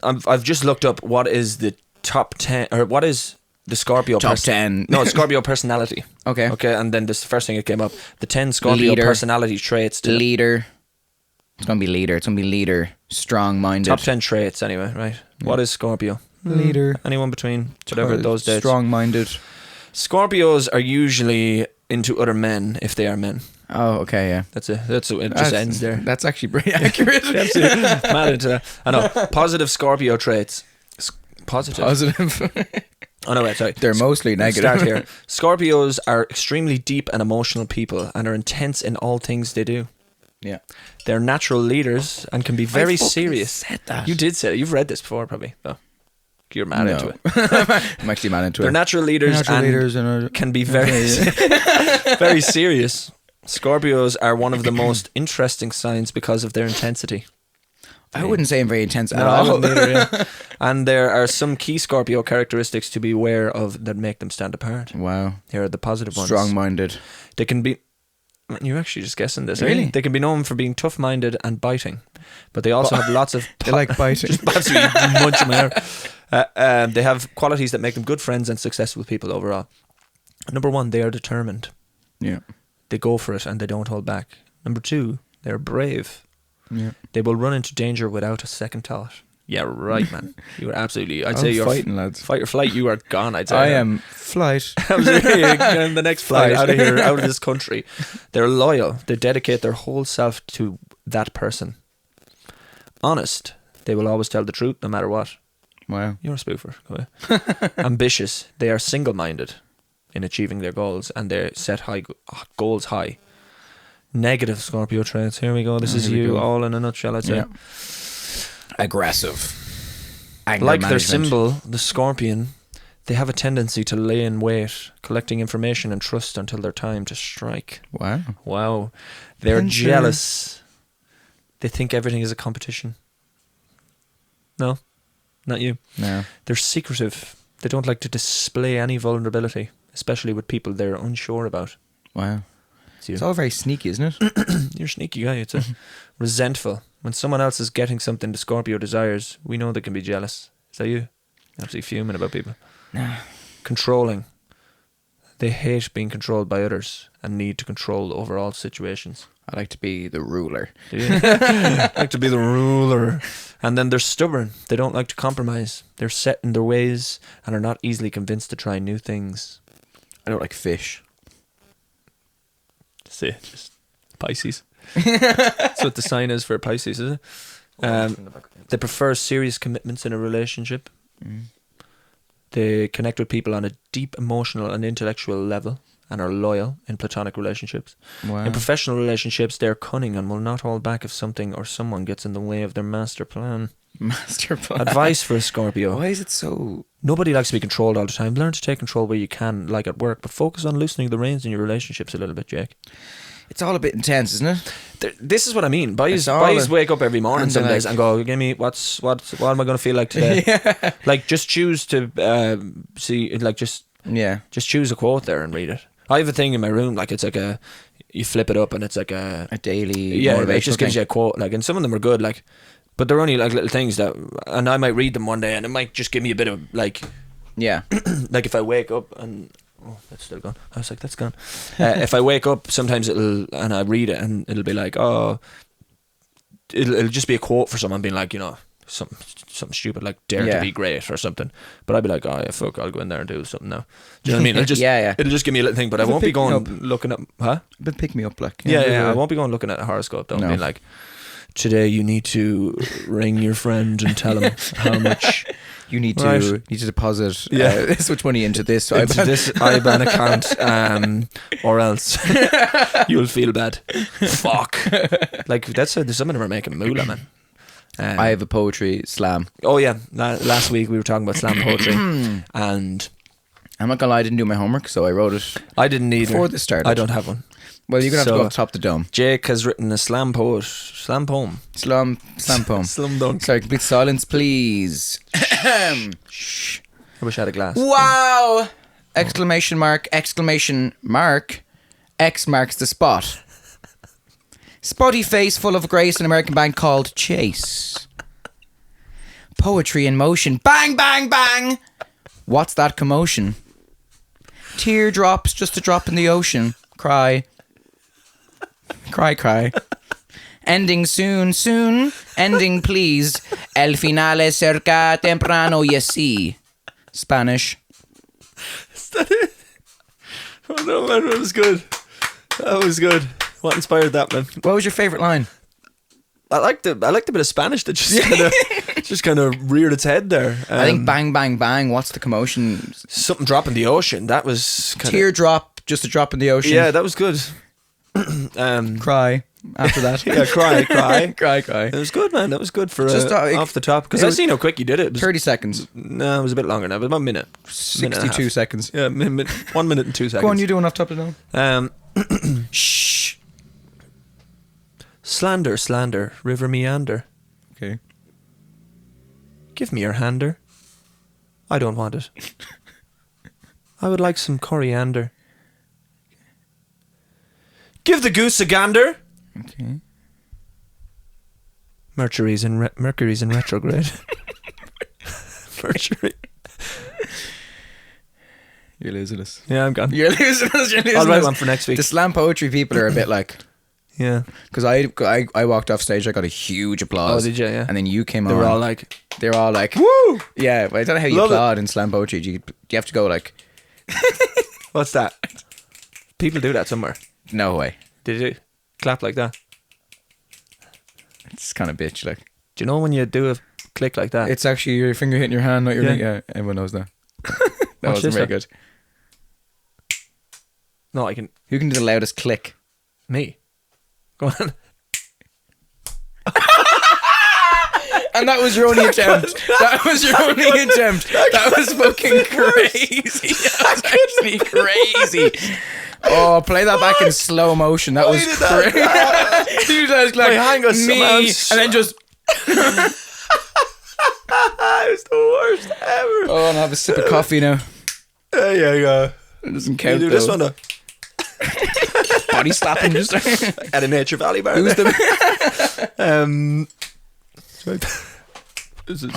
A: I've just looked up what is the top 10 or what is the Scorpio
B: Top 10.
A: No, Scorpio personality.
B: Okay.
A: Okay, and then this the first thing that came up, the 10 Scorpio
B: Leader.
A: personality traits.
B: Leader. It's gonna be leader. It's gonna be leader. Strong-minded.
A: Top 10 traits anyway, right? What is Scorpio?
B: Leader.
A: Anyone between whatever those dates.
B: Strong-minded.
A: Scorpios are usually into other men if they are men.
B: Oh, okay, yeah.
A: That's it. It just ends there.
B: That's actually pretty accurate.
A: Mad into that. I know. Positive Scorpio traits. Positive. Oh no, wait, sorry.
B: They're mostly negative.
A: Start here. Scorpios are extremely deep and emotional people and are intense in all things they do.
B: Yeah.
A: They're natural leaders and can be very
B: I fucking
A: serious.
B: said that.
A: You did say it. You've read this before, probably. Oh. You're mad into it.
B: I'm actually mad into it.
A: They're natural leaders and can be very, very serious. Scorpios are one of the most interesting signs because of their intensity.
B: I wouldn't say I'm very intense at
A: No, I
B: all.
A: wouldn't either, yeah. And there are some key Scorpio characteristics to be aware of that make them stand apart.
B: Wow.
A: Here are the positive ones.
B: Strong-minded.
A: They can be... You're actually just guessing this.
B: Really?
A: They can be known for being tough-minded and biting. But they also have lots of...
B: They like biting.
A: Just absolutely munch them out. They have qualities that make them good friends and successful people overall. Number 1, they are determined.
B: Yeah.
A: They go for it and they don't hold back. Number 2, they're brave.
B: Yeah.
A: They will run into danger without a second thought. Yeah, right, man. You are absolutely... I'd say you're...
B: fighting, lads.
A: Fight or flight, you are gone, I'd say.
B: I am flight.
A: Absolutely. The next flight out of here, out of this country. They're loyal. They dedicate their whole self to that person. Honest. They will always tell the truth, no matter what.
B: Wow.
A: You're a spoofer. Go away. Ambitious. They are single-minded in achieving their goals, and they set high goals high. Negative Scorpio traits. Here we go. This is you all in a nutshell, I'd say.
B: Yeah. Aggressive. Anger
A: Like their
B: management.
A: symbol, the scorpion, they have a tendency to lay in wait, collecting information and trust until their time to strike.
B: Wow.
A: Wow. They're
B: Pincher.
A: jealous. They think everything is a competition. No, not you.
B: No.
A: They're secretive. They don't like to display any vulnerability, especially with people they're unsure about.
B: Wow.
A: It's you.
B: It's all very sneaky, isn't it?
A: You're a sneaky guy, it's a resentful. When someone else is getting something the Scorpio desires, we know they can be jealous. Is that you? Absolutely fuming about people.
B: No.
A: Controlling. They hate being controlled by others and need to control over all situations.
B: I like to be the ruler.
A: Do you? Like to be the ruler. And then they're stubborn. They don't like to compromise. They're set in their ways and are not easily convinced to try new things.
B: I don't like fish.
A: That's it. Just Pisces. That's what the sign is for Pisces, is it? They prefer serious commitments in a relationship. They connect with people on a deep emotional and intellectual level and are loyal in platonic relationships.
B: Wow.
A: In professional relationships, they're cunning and will not hold back if something or someone gets in the way of their master plan.
B: Master plan.
A: Advice for a Scorpio.
B: Why is it so...
A: Nobody likes to be controlled all the time. Learn to take control where you can, like at work, but focus on loosening the reins in your relationships a little bit, Jake.
B: It's all a bit intense, isn't it?
A: This is what I mean. Boys
B: It's all
A: wake up every morning
B: and
A: some
B: they're
A: days
B: like-
A: and go, give me what am I going to feel like today?
B: Yeah.
A: Like just choose to see, like just choose a quote there and read it. I have a thing in my room, like it's like you flip it up and it's like a
B: daily
A: motivational
B: motivational
A: it just gives
B: thing.
A: you a quote, like, and some of them are good, like, but they're only like little things that, and I might read them one day and it might just give me a bit of like,
B: Yeah.
A: like if I wake up and that's still gone. I was like, that's gone. If I wake up, sometimes and I read it and it'll be like, it'll just be a quote for someone being like, you know, something stupid like dare to be great or something. But I'd be like, oh yeah, fuck, I'll go in there and do something now. Do you know what I mean? It'll just it'll just give me a little thing, but I won't be going looking at
B: But pick me up, like.
A: I won't be going looking at a horoscope though. Being like, today you need to ring your friend and tell him how much
B: you need to deposit this much money into this
A: into
B: IBAN.
A: this IBAN account, or else you'll feel bad. Fuck. Like that's how some of them are making moolah, man.
B: I have a poetry slam.
A: Oh yeah, last week we were talking about slam poetry, and
B: I'm not gonna lie, I didn't do my homework, so I wrote it.
A: I didn't either.
B: Before this started.
A: I don't have one.
B: Well, you're gonna have to go up top the dome.
A: Jake has written a slam poem.
B: Slam poem.
A: Slam dunk.
B: Sorry, complete silence, please.
A: Shh. I wish I had a glass.
B: Wow! Exclamation mark, exclamation mark. X marks the spot. Spotty face full of grace, an American band called Chase. Poetry in motion. Bang, bang, bang. What's that commotion? Teardrops, just a drop in the ocean. Cry. Cry, cry. Ending soon, soon. Ending, please. El finale cerca temprano, you see. Spanish.
A: Is that it? Oh no, man, that was good. That was good. What inspired that, man?
B: What was your favourite line?
A: I liked the bit of Spanish that just kind of reared its head there.
B: I think bang, bang, bang. What's the commotion?
A: Something drop in the ocean. That was kind
B: Teardrop, just a drop in the ocean.
A: Yeah, that was good.
B: Cry after that.
A: Yeah, cry.
B: Cry.
A: It was good, man. That was good for
B: Just,
A: off the top. Because I seen how quick you did it. It was,
B: 30 seconds.
A: No, it was a bit longer now. It was about a minute.
B: 62 seconds.
A: Yeah, 1 minute and 2 seconds.
B: Go on, you do enough top to know.
A: Shh. Slander, river meander.
B: Okay.
A: Give me your hander. I don't want it. I would like some coriander. Give the goose a gander.
B: Okay.
A: Mercury's in retrograde. Mercury.
B: You're losing us.
A: Yeah, I'm gone.
B: You're losing us.
A: I'll write one for next week.
B: The slam poetry people are a bit like...
A: Yeah.
B: Because I walked off stage, I got a huge applause.
A: Oh, did you? Yeah.
B: And then you came
A: They
B: on.
A: were all like...
B: Woo! Yeah, but I don't know how you
A: Love
B: applaud in slam poetry. Do you have to go like...
A: What's that? People do that somewhere.
B: No way.
A: Did you clap like that?
B: It's kind of bitch, like.
A: Do you know when you do a click like that?
B: It's actually your finger hitting your hand, not your ring. Yeah, everyone knows that. That
A: Watch
B: wasn't
A: this,
B: very
A: though.
B: good.
A: No, I can...
B: Who can do the loudest click?
A: Me. Go on.
B: And that was your only attempt. That was your only attempt. That was fucking crazy. That was actually crazy. Oh, play that back in slow motion. That was crazy. He was like,
A: Wait, hang on,
B: me, and then just...
A: It was the worst ever.
B: Oh, and I have a sip of coffee now.
A: There you go.
B: It doesn't
A: Can
B: count,
A: you do this one though?
B: Body slapping just...
A: At a Nature Valley bar.
B: Who's
A: there.
B: the...
A: This is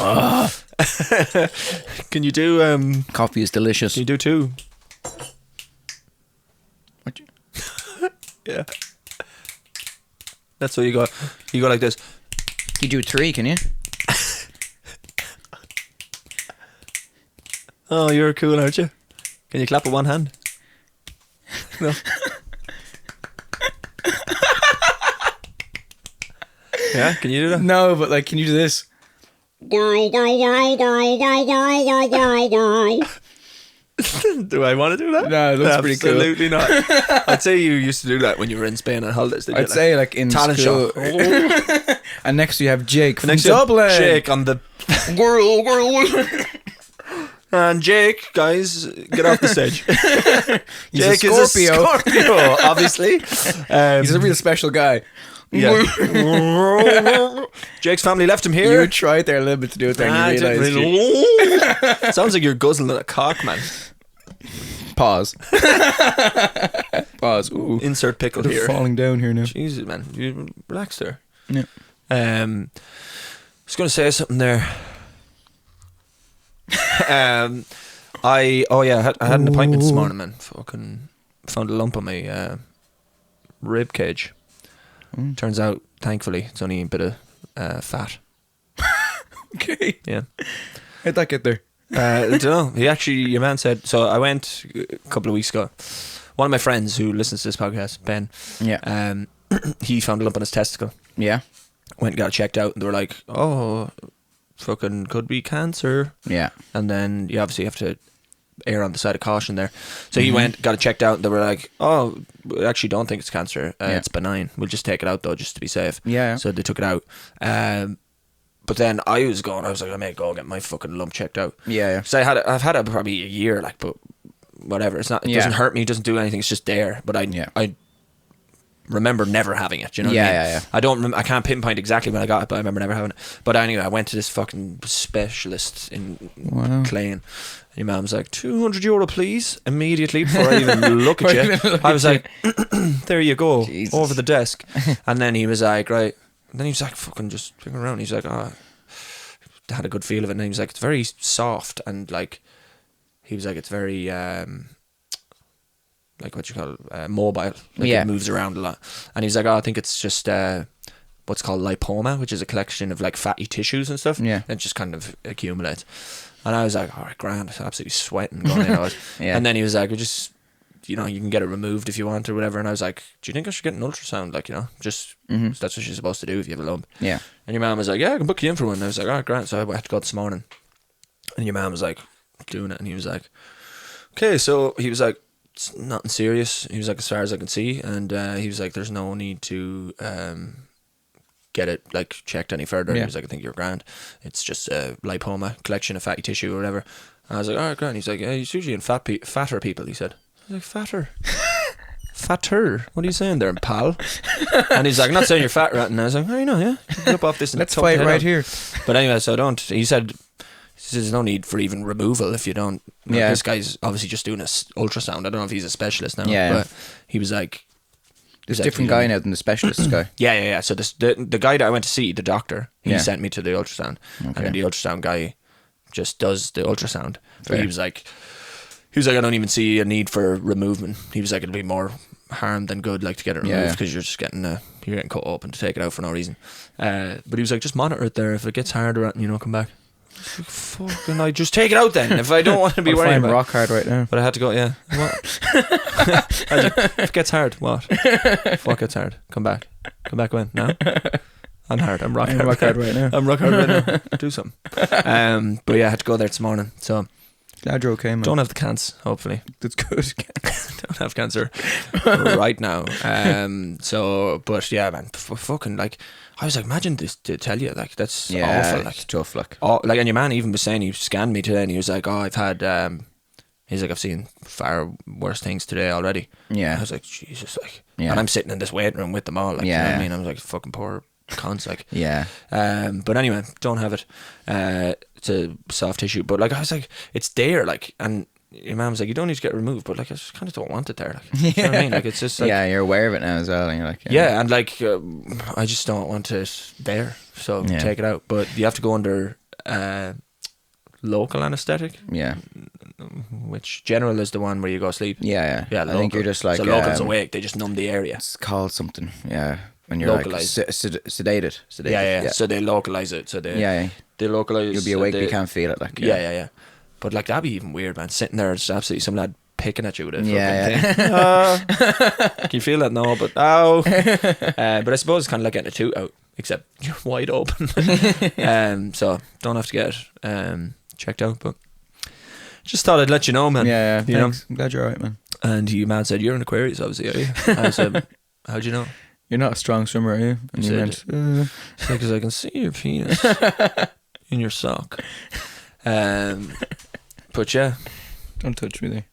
A: Can you do
B: Coffee is delicious.
A: Can you do two?
B: What
A: Yeah. That's what you go. You go like this.
B: you do 3, can you?
A: Oh, you're cool, aren't you? Can you clap with one hand? No. Yeah, can you do that?
B: No, but like, can you do this?
C: Girl, girl, girl, girl, girl, girl, girl, girl, girl.
A: Do I want to do that?
B: No, it looks pretty cool.
A: Absolutely not. I'd say you used to do that when you were in Spain on holidays. Did you?
B: I'd say like in
A: talent
B: school.
A: show.
B: And next you have Jake from
A: Next to
B: Dublin.
A: Jake on the
B: Girl, girl.
A: and Jake, guys, get off the stage.
B: He's
A: Jake
B: a
A: is
B: Scorpio.
A: a Scorpio, obviously.
B: He's a real special guy.
A: Yeah. Jake's family left him here.
B: You tried there a little bit to do it there
A: Ah, I
B: and you
A: didn't
B: realised.
A: really- Sounds like you're guzzling a cock, man.
B: Pause. Pause. Ooh.
A: Insert pickle
B: They're
A: here.
B: falling down here now.
A: Jesus, man, you relax there.
B: Yeah.
A: I was going to say something there. I had an appointment this morning, man. Fucking found a lump on my rib cage. Turns out, thankfully, it's only a bit of fat.
B: Okay.
A: Yeah.
B: How'd that get there?
A: I don't know. Your man said. So I went a couple of weeks ago. One of my friends who listens to this podcast, Ben.
B: Yeah.
A: He found a lump on his testicle.
B: Yeah.
A: Went and got it checked out, and they were like, "Oh, fucking could be cancer."
B: Yeah.
A: And then you obviously have to err on the side of caution there. So he went, got it checked out, and they were like, "Oh, we actually don't think it's cancer. It's benign. We'll just take it out though, just to be safe."
B: Yeah.
A: So they took it out. But then I was like, I may go get my fucking lump checked out.
B: Yeah.
A: So I've had it probably a year, like, but whatever. It doesn't hurt me. It doesn't do anything. It's just there. But I remember never having it. You know what I mean? I can't pinpoint exactly when I got it, but I remember never having it. But anyway, I went to this fucking specialist in Clane. And your mum was like, €200 please, immediately, before I even look at you. I was like, there you go,
B: Jesus.
A: over the desk. And then he was like, right. And then he was like, fucking just figuring around. He's like, had a good feel of it, and he was like, it's very soft, and like he was like, it's very like what you call it, mobile. Like it moves around a lot. And he was like, I think it's just what's called lipoma, which is a collection of like fatty tissues and stuff.
B: Yeah.
A: And it just kind of accumulates. And I was like, all right, grand. Absolutely sweating going in. And then he was like, just, you know, you can get it removed if you want or whatever. And I was like, do you think I should get an ultrasound? Like, you know, just that's what you're supposed to do if you have a lump.
B: Yeah.
A: And your mum was like, yeah, I can book you in for one. And I was like, all right, grand. So I had to go this morning. And your mum was like, doing it. And he was like, okay. So he was like, it's nothing serious. He was like, as far as I can see. And he was like, there's no need to get it like checked any further. He was like, I think you're grand. It's just a lipoma, collection of fatty tissue or whatever. And I was like, all right, grand. He's like, yeah, it's usually in fatter people, he said. I was like, fatter? Fatter? What are you saying there, pal? And he's like, I'm not saying you're fat, rat. And I was like, oh, you know, yeah. Jump off this and
B: let's fight right here.
A: But anyway, so he said there's no need for even removal if you don't. This guy's obviously just doing a ultrasound. I don't know if he's a specialist now. But he was like,
B: there's a different guy now than the specialist guy.
A: Yeah. So the guy that I went to see, the doctor, he sent me to the ultrasound. Okay. And then the ultrasound guy just does the ultrasound. But he was like, I don't even see a need for removal. He was like, it'll be more harm than good, like, to get it removed, because you're just getting cut open to take it out for no reason. But he was like, just monitor it there. If it gets harder, you know, come back. Fucking, I just take it out then if I don't want to be worried about it.
B: Rock hard right now.
A: But I had to go. Yeah. What? If it gets hard, what? What gets hard? Come back when? No. I'm hard. I'm rock hard right now. I'm rock hard right now. Do something. But yeah, I had to go there this morning. So
B: glad you're okay, man.
A: Don't have the cancer, hopefully.
B: That's good.
A: Don't have cancer right now. So, but yeah, man, fucking like. I was like, imagine this to tell you, like, that's awful. Like,
B: it's tough, like.
A: Like, and your man even was saying, he scanned me today and he was like, oh, I've had, he's like, I've seen far worse things today already. Yeah. I was like, Jesus, like, and I'm sitting in this waiting room with them all, like, you know what I mean? I was like, fucking poor cunts, like. Yeah. But anyway, don't have it. It's a soft tissue, but like, I was like, it's there, like, and your mum was like, you don't need to get it removed, but like, I just kind of don't want it there, like, you know what I mean? Like, it's just like,
B: you're aware of it now as well, and you're like,
A: and like, I just don't want it there, so take it out. But you have to go under local anaesthetic, which general is the one where you go sleep. I
B: think you're just like,
A: so local's awake, they just numb the area.
B: It's called something, when you're localized. Like sedated.
A: Yeah. So they localize it. So they localize.
B: You'll be awake, but you can't feel it. Like
A: yeah. But like, that'd be even weird, man. Sitting there, it's absolutely some lad picking at you with it. Can you feel that? No, but but I suppose it's kind of like getting a tooth out, except you're wide open. So don't have to get it checked out. But just thought I'd let you know, man.
B: Yeah.
A: You know?
B: I'm glad you're alright, man.
A: And your man said, you're an Aquarius, obviously, are you? I said, how'd you know?
B: You're not a strong swimmer, are you? And you went,
A: because I can see your penis in your sock. But yeah,
B: don't touch me there.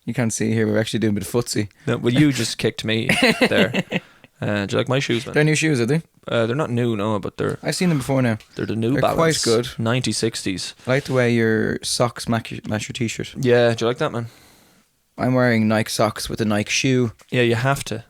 B: You can't see here. We're actually doing a bit of footsie.
A: No, well, you just kicked me there. Do you like my shoes, man?
B: They're new shoes, are they?
A: They're not new, no, but they're.
B: I've seen them before now.
A: They're the New
B: Quite
A: Balance.
B: good.
A: 9060s.
B: I like the way your socks match your t-shirt.
A: Yeah, do you like that, man?
B: I'm wearing Nike socks with a Nike shoe.
A: Yeah, you have to.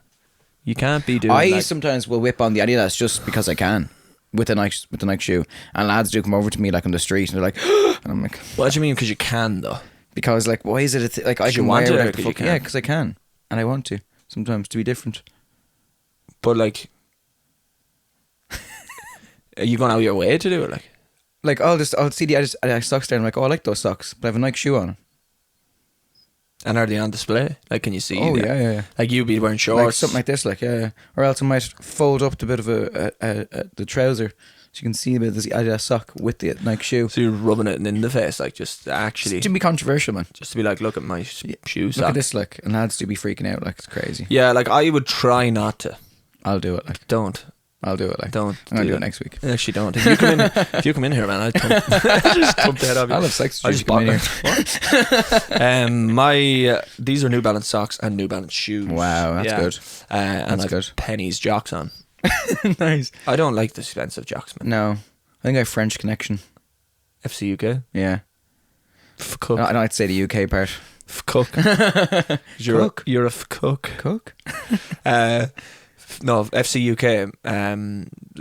A: You can't be doing.
B: I sometimes will whip on the Adidas just because I can. With a Nike shoe, and lads do come over to me like on the street, and they're like, and I'm like,
A: what do you mean? Because you can, though.
B: Because like, why is it like I can wear whatever the fuck? Yeah, because I can, and I want to sometimes to be different.
A: But like, are you going out of your way to do it?
B: Like I'll see the Adidas socks there, and I'm like, oh, I like those socks, but I have a Nike shoe on.
A: And are they on display? Like, can you see?
B: Oh yeah.
A: Like, you'd be wearing shorts,
B: like something like this, like or else I might fold up the bit of the trouser so you can see a bit of the Adidas sock with the Nike shoe.
A: So you're rubbing it in the face, like, just actually.
B: Just to be controversial, man.
A: Just to be like, look at my shoe sock.
B: Look at this, like, and lads do be freaking out, like, it's crazy.
A: Yeah, like, I would try not to.
B: I'll do it, like.
A: Don't.
B: I'll do it, like.
A: Don't.
B: I'm gonna do it next week.
A: Actually, don't. If you come in here, man, I'd just thump the head off you.
B: I'll have sex with you. Come in
A: here. What? These are New Balance socks and New Balance shoes.
B: Wow, that's good.
A: And I've good. Penny's jocks on.
B: Nice.
A: I don't like the expensive jocks, man.
B: No, I think I have French connection.
A: FC UK.
B: Yeah.
A: Cook.
B: No, I don't like to say the UK part.
A: Cook. You're a cook.
B: Cook.
A: No, FC UK,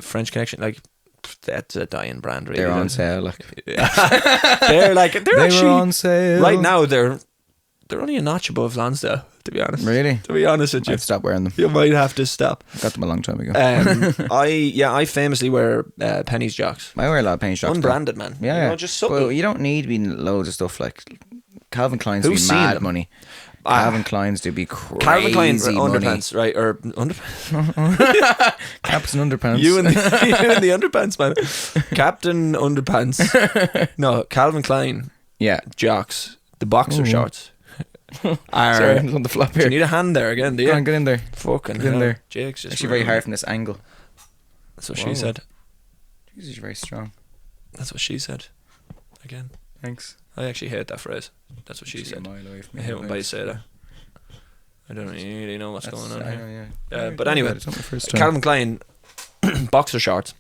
A: French connection. Like, that's a dying brand. Really,
B: They're on
A: then.
B: sale. Like
A: they're
B: they
A: actually
B: were on sale
A: right now. They're only a notch above Lonsdale, to be honest.
B: Really?
A: To be honest with you,
B: I'd stop wearing them.
A: you might have to stop.
B: I got them a long time ago.
A: I famously wear pennies jocks.
B: I wear a lot of penny jocks.
A: Unbranded, man.
B: Yeah,
A: You know, just subtle.
B: Well, you don't need to be loads of stuff like Calvin Klein's.
A: Who's
B: do be
A: seen
B: mad
A: them?
B: money. Calvin Klein's do be crazy.
A: Calvin Klein's
B: money.
A: underpants, right? Or underpants.
B: Caps and underpants.
A: you and the underpants, man. Captain Underpants. No, Calvin Klein
B: Yeah.
A: jocks. The boxer shorts.
B: Sorry,
A: Are,
B: I'm on the flop
A: do you
B: here.
A: need a hand there again? Do you?
B: Go on, get in there.
A: Fucking
B: Get in
A: hell.
B: there.
A: Jake's just
B: Actually, very hard from this angle.
A: That's what
B: Whoa.
A: she said.
B: Jesus, you're very strong.
A: That's what she said. Again,
B: Thanks.
A: I actually hate that phrase. That's what she
B: Actually,
A: said.
B: a mile away from
A: I
B: me.
A: hate when boys say that. I don't really know what's
B: That's-
A: going on
B: I
A: here.
B: know, yeah.
A: But anyway,
B: it's not my first time.
A: Calvin Klein boxer shorts.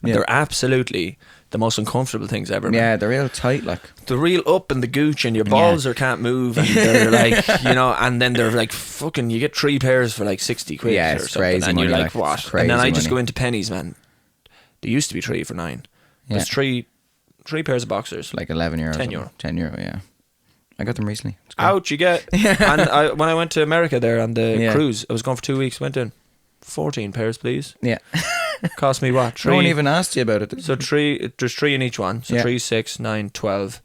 B: Yeah.
A: They're absolutely the most uncomfortable things ever. Man.
B: Yeah, they're real tight, like.
A: They're real up in the gooch and your balls can't move and they're like, you know, and then they're like fucking, you get 3 pairs for like 60 quid
B: Yeah,
A: or
B: it's
A: something
B: crazy
A: and you're
B: money,
A: like,
B: like,
A: what?
B: it's
A: And then I
B: crazy
A: just
B: money.
A: go into pennies, man. They used to be 3 for 9.
B: Yeah.
A: There's three pairs of boxers.
B: Like €11.
A: 10 euro.
B: €10, yeah. I got them recently. It's good.
A: Out you get. And when I went to America there on the
B: Yeah.
A: cruise, I was gone for 2 weeks, went in 14 pairs, please.
B: Yeah.
A: Cost me what? 3.
B: No one even asked you about it.
A: So 3, there's 3 in each one. So
B: Yeah.
A: 3, 6, 9, 12.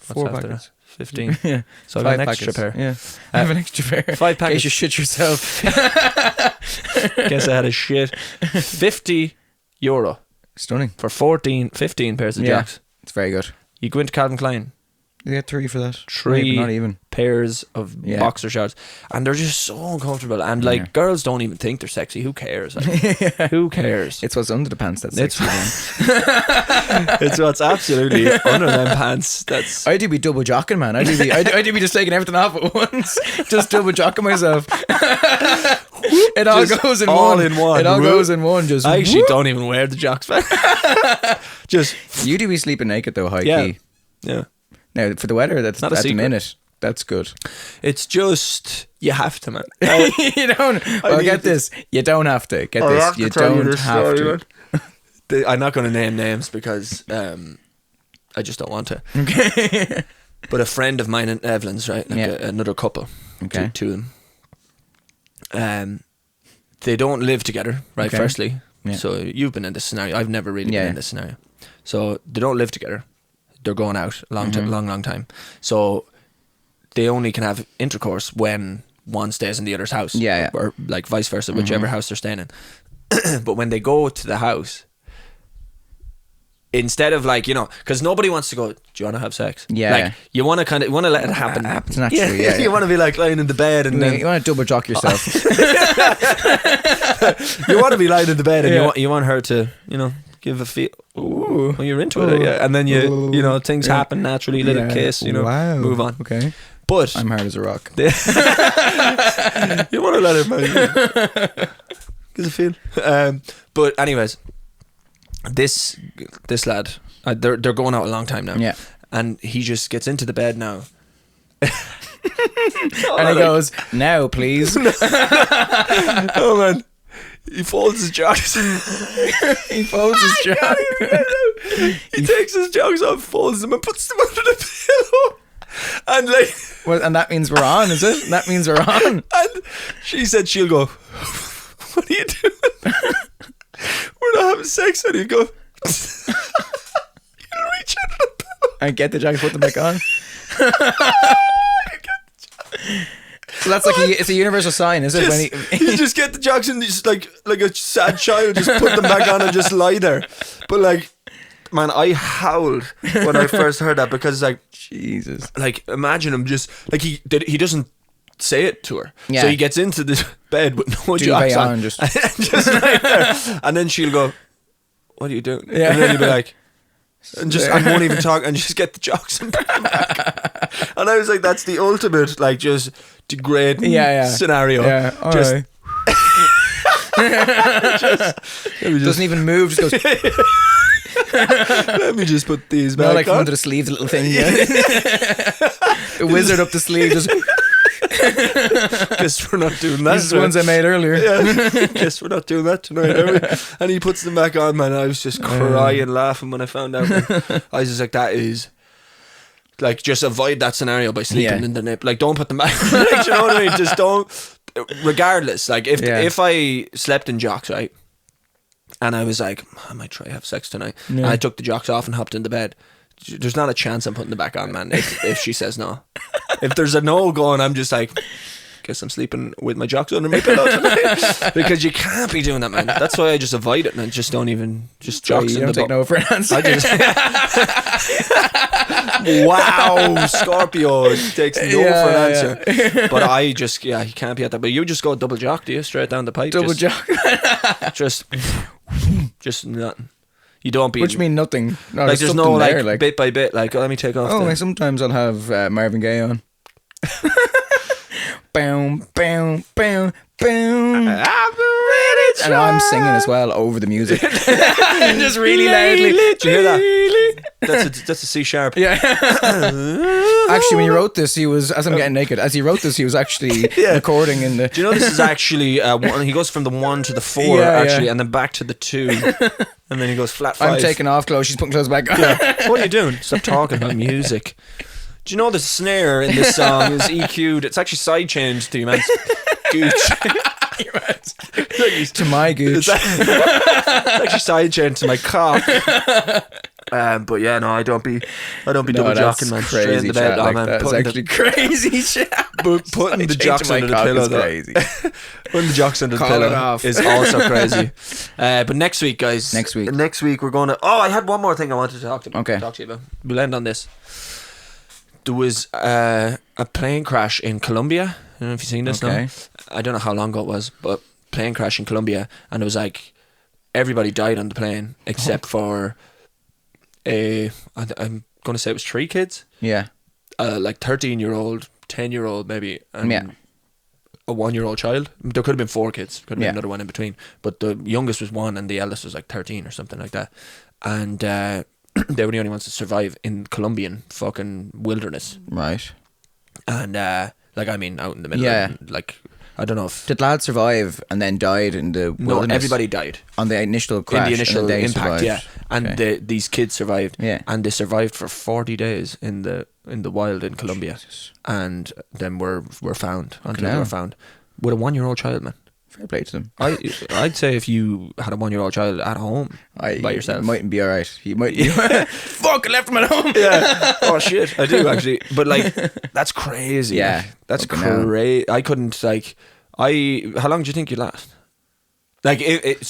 A: What's
B: 4
A: after
B: packets.
A: that? 15.
B: Yeah.
A: So I got
B: 5
A: an extra
B: packets.
A: pair.
B: Yeah. I have an extra pair.
A: 5
B: In
A: packets.
B: case you shit yourself.
A: Guess I had a shit. €50
B: Stunning.
A: for 15 pairs of
B: Yeah.
A: jocks.
B: It's very good.
A: You go into Calvin Klein,
B: You get 3 for that.
A: 3
B: Not even.
A: pairs of
B: Yeah.
A: boxer shorts, and they're just so uncomfortable. And like
B: Yeah.
A: girls don't even think they're sexy. Who cares? Like, who cares?
B: It's what's under the pants that's
A: It's-
B: sexy. Then.
A: It's what's absolutely under them pants. That's
B: I do be double jocking, man. I do be just taking everything off at once. Just double jocking myself. It all
A: Just
B: goes in
A: all
B: one.
A: in one.
B: It all
A: Whoop.
B: goes in one. Just
A: I actually
B: whoop.
A: don't even wear the jocks, man. Just
B: You do be sleeping naked though, high
A: yeah,
B: key.
A: yeah.
B: Now for the weather, that's
A: Not a
B: at the
A: secret.
B: minute. That's good.
A: It's just you have to, man.
B: You don't. Well,
A: need
B: get
A: to-
B: this. You don't have to. Get
A: I
B: this.
A: have to
B: You
A: tell you
B: don't
A: this
B: have
A: story,
B: to.
A: man. I'm not going to name names because I just don't want to.
B: Okay.
A: But a friend of mine in Evelyn's, right? Like
B: Yeah.
A: another couple.
B: Okay.
A: Two of them. They don't live together, right?
B: Okay.
A: Firstly.
B: Yeah.
A: So you've been in this scenario. I've never really been
B: Yeah.
A: in this scenario. So they don't live together. They're going out a
B: Mm-hmm.
A: long time. So they only can have intercourse when one stays in the other's house.
B: Yeah, yeah.
A: Or like vice versa, whichever house they're staying in. But when they go to the house, instead of like, you know, because nobody wants to go, do you want to have sex?
B: Yeah.
A: Like, you want to let it happen.
B: happens naturally, yeah,
A: You
B: yeah.
A: want to be like lying in the bed and then
B: You want to double jock yourself.
A: you want to be lying in the bed and
B: Yeah.
A: you want her to, you know, give a feel. Ooh, when you're into it, yeah. And then you know, things
B: Yeah.
A: happen naturally. Let it kiss, you know,
B: Wow.
A: move on.
B: Okay.
A: But
B: I'm hard as a rock.
A: you want to let it, man. Gives a feel. But anyways, this lad, they're going out a long time now.
B: Yeah.
A: And he just gets into the bed now.
B: And he goes, now, please.
A: Oh man, he folds his joggers.
B: He folds his jock.
A: He takes his joggers off, folds them, and puts them under the pillow. And like,
B: Well, and that means we're on, is it? That means we're on.
A: and she said she'll go, what are you doing? We're not having sex. And he'd go, he'll reach under the pillow.
B: I get the jacket, put them back on. So that's like it's a universal sign, is it?
A: You just get the jocks and just like a sad child, just put them back on and just lie there. But like, man, I howled when I first heard that because like,
B: Jesus.
A: like imagine him just like he doesn't say it to her,
B: Yeah.
A: so he gets into the bed with no
B: Duvet
A: jocks on,
B: on, just-
A: just right there, and then she'll go, "What are you doing?"
B: Yeah.
A: And then he'll be like, and won't even talk, and just get the jocks and put them back. And I was like, that's the ultimate like just degrading scenario.
B: Yeah, all
A: just,
B: right.
A: let me just,
B: Doesn't even move, just goes,
A: let me just put these
B: no,
A: back
B: like from
A: on.
B: under the sleeves, a little thing. Yeah. The wizard up the sleeve, just
A: Guess we're not doing that.
B: These are the ones I made earlier.
A: Yeah. Guess we're not doing that tonight, are we? And he puts them back on, man. I was just crying, laughing when I found out. Man. I was just like, that is. Like, just avoid that scenario by sleeping in the nip. Like, don't put them back. Like, you know what I mean? Just don't. Regardless, like, if I slept in jocks, right? And I was like, I might try have sex tonight. Yeah. And I took the jocks off and hopped into bed. There's not a chance I'm putting them back on, man, if she says no. If there's a no going, I'm just like, guess I'm sleeping with my jocks under my pillow tonight. Because you can't be doing that, man. That's why I just avoid it and I just don't even, just jocks in the
B: don't take no for an answer.
A: Wow, Scorpio takes no for an answer. Yeah. But I just, he can't be at that. But you just go double jock, do you? Straight down the pipe.
B: Double jock.
A: Just nothing. You don't be.
B: Which you mean nothing? No,
A: like there's no like bit by bit. Like let me take off.
B: Like sometimes I'll have Marvin Gaye on. Boom, boom, boom, boom. And I'm singing as well over the music. Just really loudly.
A: Did you hear that? That's a C sharp.
B: Yeah. Actually, when he wrote this, he was, as I'm getting naked, as he wrote this, he was actually recording in the.
A: Do you know this is actually he goes from the 1 to the 4 actually, and then back to the 2, and then he goes flat 5.
B: I'm taking off clothes. She's putting clothes back on.
A: Yeah. What are you doing? Stop talking about music. Do you know the snare in this song is EQ'd? It's actually side changed to your man's gooch.
B: To my gooch.
A: It's actually side changed to my cock. But yeah, no, I don't be double jocking, man. Straight in the bed.
B: Like, man. That's actually crazy shit.
A: Putting the jocks under the pillow,
B: crazy.
A: Putting the jocks under the pillow is also crazy. But next week, guys. Next week we're going to. Oh, I had one more thing I wanted to talk to you about. We'll end on this. There was a plane crash in Colombia. I don't know if you've seen this now. I don't know how long ago it was, but plane crash in Colombia, and it was like everybody died on the plane except for I'm going to say it was 3 kids.
B: Yeah.
A: Like 13-year-old, 10-year-old maybe, and a 1-year-old child. There could have been 4 kids. Could have been another one in between. But the youngest was 1 and the eldest was like 13 or something like that. And they were the only ones to survive in Colombian fucking wilderness.
B: Right.
A: And like, I mean, out in the middle of, like, I don't know if...
B: Did lads survive and then died in the wilderness?
A: No, everybody died.
B: On the initial crash?
A: In the initial impact,
B: survived.
A: yeah. And these kids survived.
B: Yeah.
A: And they survived for 40 days in the wild in Colombia. Jesus. And then were found, until they were found. With a 1-year-old child, man.
B: Fair play to them.
A: I'd say if you had a 1-year-old child at home by yourself,
B: you mightn't be alright. You might. Fuck! I left him at home.
A: Yeah. Oh shit! I do actually, but like that's crazy.
B: Yeah,
A: like, that's crazy. I couldn't like. How long do you think you'd last? Like,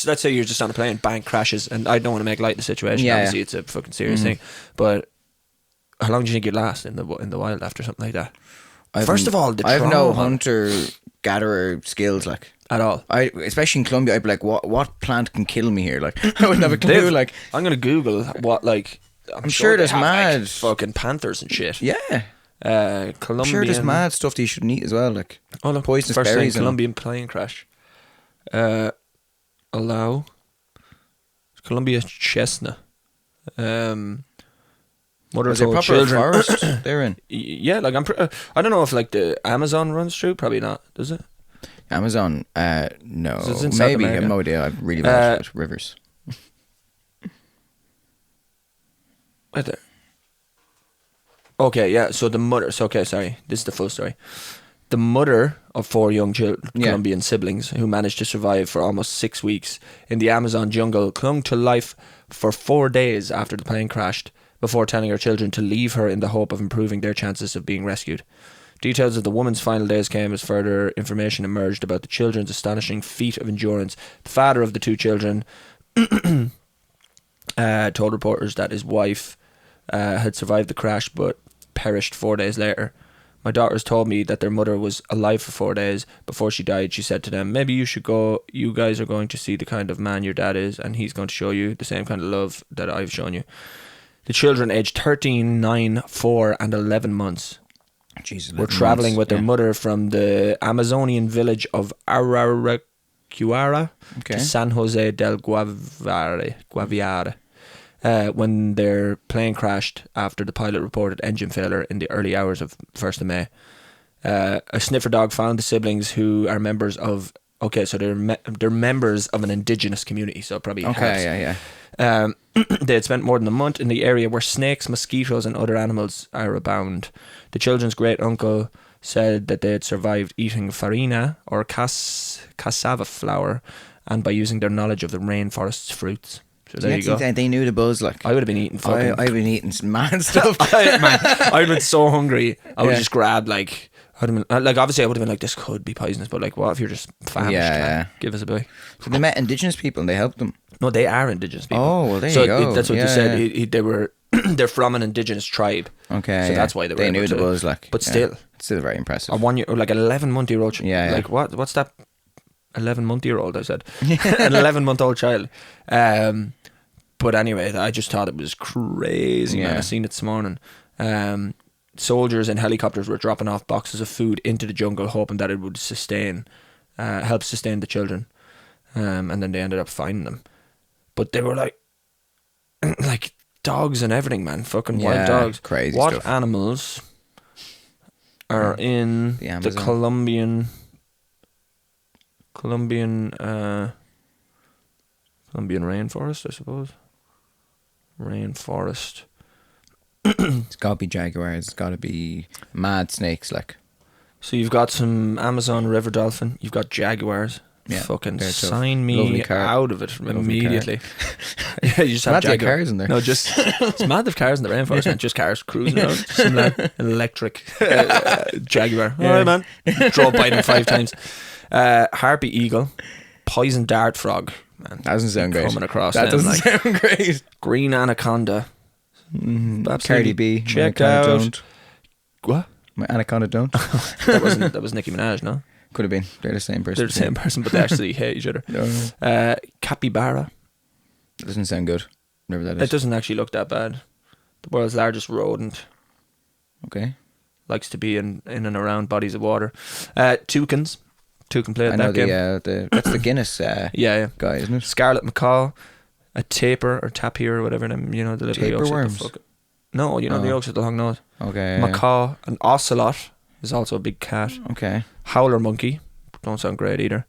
A: let's say you're just on a plane, bank crashes, and I don't want to make light of the situation. Yeah, obviously, it's a fucking serious thing. But how long do you think you'd last in the wild after something like that? First of all,
B: I have no hunter gatherer skills like. At all. Especially in Colombia, I'd be like, what plant can kill me here? Like, I wouldn't have a clue. Like,
A: I'm gonna Google what, like,
B: I'm sure there's mad
A: like, fucking panthers and shit.
B: Yeah.
A: Colombian. I'm
B: sure there's mad stuff that you shouldn't eat as well, like poisonous
A: first
B: berries.
A: Thing, Colombian plane crash. Allow Colombia chestnut. Mother
B: is it proper
A: children.
B: Forest they're in?
A: Yeah, like I don't know if like the Amazon runs through. Probably not. Does it?
B: Amazon, no. Maybe. I have no idea. I'm really bad at rivers.
A: Right there. Okay, yeah. So the mother. So okay, sorry. This is the full story. The mother of 4 young Colombian siblings who managed to survive for almost 6 weeks in the Amazon jungle clung to life for 4 days after the plane crashed, before telling her children to leave her in the hope of improving their chances of being rescued. Details of the woman's final days came as further information emerged about the children's astonishing feat of endurance. The father of the 2 children told reporters that his wife had survived the crash but perished 4 days later. My daughters told me that their mother was alive for 4 days. Before she died, she said to them, maybe you should go. You guys are going to see the kind of man your dad is, and he's going to show you the same kind of love that I've shown you. The children aged 13, 9, 4 and 11 months were travelling with their mother from the Amazonian village of Araraquara to San Jose del Guaviare. When their plane crashed after the pilot reported engine failure in the early hours of 1st of May. A sniffer dog found the siblings, who are members of. Okay, so they're members of an indigenous community, so it probably helps.
B: Okay, yeah.
A: They had spent more than a month in the area where snakes, mosquitoes, and other animals are abound. The children's great uncle said that they had survived eating farina or cassava flour, and by using their knowledge of the rainforest's fruits. So there you go.
B: They knew the buzz, like.
A: I would have been eating fucking.
B: I've been eating some mad stuff.
A: I'd have been so hungry. I would have just grabbed like. I'd have been, like, obviously I would have been like, this could be poisonous, but like, what if you're just famished?
B: Yeah.
A: Give us a bit.
B: So they met indigenous people and they helped them.
A: No, they are indigenous people.
B: Oh, well, there you go.
A: That's what
B: Yeah,
A: they said.
B: yeah.
A: They were. They're from an indigenous tribe.
B: Okay,
A: so that's why they were.
B: They
A: able
B: knew the
A: to-
B: buzz, like.
A: But
B: yeah.
A: still
B: very impressive.
A: a 1 year, or like an 11-month-year-old.
B: Yeah, yeah.
A: Like what's that? 11-month-year-old. I said an 11-month-old child. But anyway, I just thought it was crazy. Man,
B: Yeah.
A: I seen it this morning. Soldiers and helicopters were dropping off boxes of food into the jungle, hoping that it would help sustain the children. And then they ended up finding them. But they were like dogs and everything, man. Fucking wild
B: Yeah,
A: dogs.
B: crazy
A: What
B: stuff.
A: animals are in
B: The
A: the
B: Amazon.
A: Colombian rainforest, I suppose. Rainforest.
B: It's gotta be jaguars. It's gotta be mad snakes, like.
A: So you've got some Amazon river dolphin. You've got jaguars.
B: Yeah,
A: Fucking
B: they're tough.
A: sign me
B: Lovely car.
A: out of it
B: Lovely
A: immediately. Yeah, you just have
B: Mad to have
A: jaguar.
B: cars in there.
A: No, just it's mad of cars in the rainforest. Man. Just cars cruising around. Some like electric jaguar.
B: Yeah.
A: All right, man. Drove by them 5 times. Harpy eagle, poison dart frog. Man,
B: That doesn't sound great.
A: coming across
B: That
A: them,
B: doesn't
A: like,
B: sound great.
A: green anaconda.
B: Cardi
A: Absolutely
B: B.
A: checked
B: my Anaconda
A: out.
B: Don't.
A: What?
B: My anaconda don't.
A: That was Nicki Minaj, no?
B: Could have been. They're the same person.
A: They're the same person, but they actually hate each other.
B: No.
A: Capybara.
B: Doesn't sound good. Whatever that
A: It
B: is.
A: doesn't actually look that bad. The world's largest rodent.
B: Okay.
A: Likes to be in and around bodies of water. Toucans. Toucan played
B: I know
A: that game.
B: that's the Guinness
A: Yeah.
B: guy, isn't it?
A: Scarlet macaw. A tapir or tapir or whatever them. You know the little
B: Taper
A: yolks at the
B: worms?
A: fuck- No, you know the
B: Oh.
A: yolks at the long nose.
B: Okay.
A: Macaw. An ocelot is also a big cat.
B: Okay.
A: Howler monkey. Don't sound great either.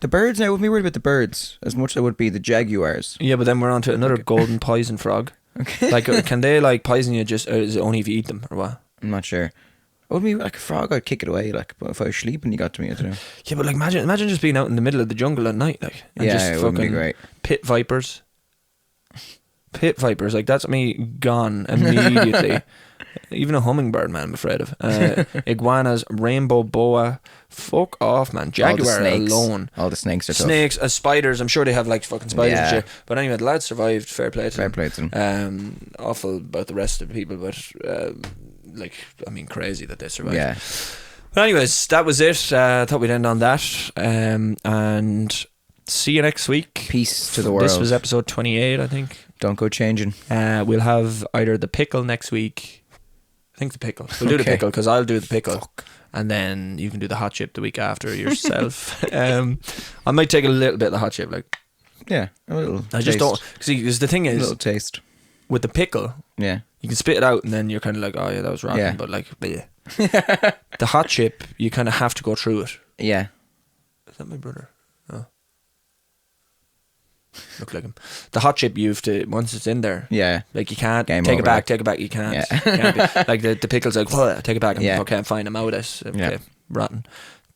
B: The birds now, I wouldn't be worried about the birds as much as I would be the jaguars.
A: Yeah, but then we're on to another golden poison frog.
B: Okay.
A: Like, can they like poison you just, or is it only if you eat them or what?
B: I'm not sure. I wouldn't be like a frog, I'd kick it away, like, but if I was sleeping, you got to me, I don't know.
A: Yeah, but like imagine just being out in the middle of the jungle at night, like, and
B: Yeah,
A: just
B: it
A: fucking
B: wouldn't be great.
A: pit vipers. Pit vipers, like that's me gone immediately. Even a hummingbird, man, I'm afraid of. Iguanas, rainbow boa. Fuck off, man.
B: All the
A: Jaguar
B: snakes.
A: alone.
B: All the snakes are tough.
A: Snakes, spiders. I'm sure they have like fucking spiders and
B: Yeah.
A: shit. But anyway, the lads survived. Fair play to
B: Fair
A: them.
B: play to them.
A: Awful about the rest of the people, but like, I mean, crazy that they survived.
B: Yeah.
A: But anyways, that was it. I thought we'd end on that. And see you next week.
B: Peace to the world.
A: This was episode 28, I think.
B: Don't go changing.
A: We'll have either the pickle next week. I think the pickle. We'll do the
B: Okay.
A: pickle because I'll do the pickle. And then you can do the hot chip the week after yourself. I might take a little bit of the hot chip. Like,
B: Yeah. A little
A: I just
B: taste.
A: don't. See, because the thing
B: A
A: is,
B: little taste.
A: with the pickle,
B: Yeah.
A: you can spit it out and then you're kind of like, oh yeah, that was rotten.
B: Yeah.
A: But like, bleh. The hot chip, you kind of have to go through it.
B: Yeah.
A: Is that my brother? Oh. Look like him. The hot chip, you have to, once it's in there,
B: Yeah.
A: like you can't
B: Game
A: take
B: over,
A: it back,
B: like.
A: take it back. You can't.
B: Yeah.
A: Can't be, like the pickle's like, "Whoa, take it back. I'm
B: Yeah.
A: okay, I'm fine. I'm out of this. Okay,
B: Yeah.
A: rotten.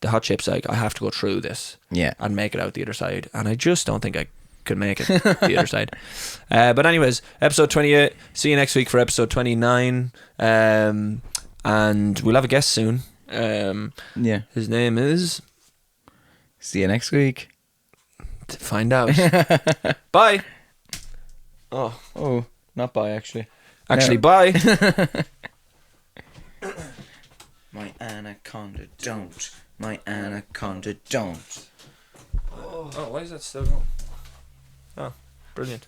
A: The hot chip's like, I have to go through this
B: Yeah.
A: and make it out the other side, and I just don't think I could make it the other side. But anyways, episode 28. See you next week for episode 29. And we'll have a guest soon.
B: Yeah.
A: His name is.
B: See you next week.
A: To find out. Bye.
B: Oh, not bye, actually.
A: Actually,
B: No.
A: bye.
B: My anaconda don't. My anaconda don't.
A: Oh, why is that still going? Oh, brilliant.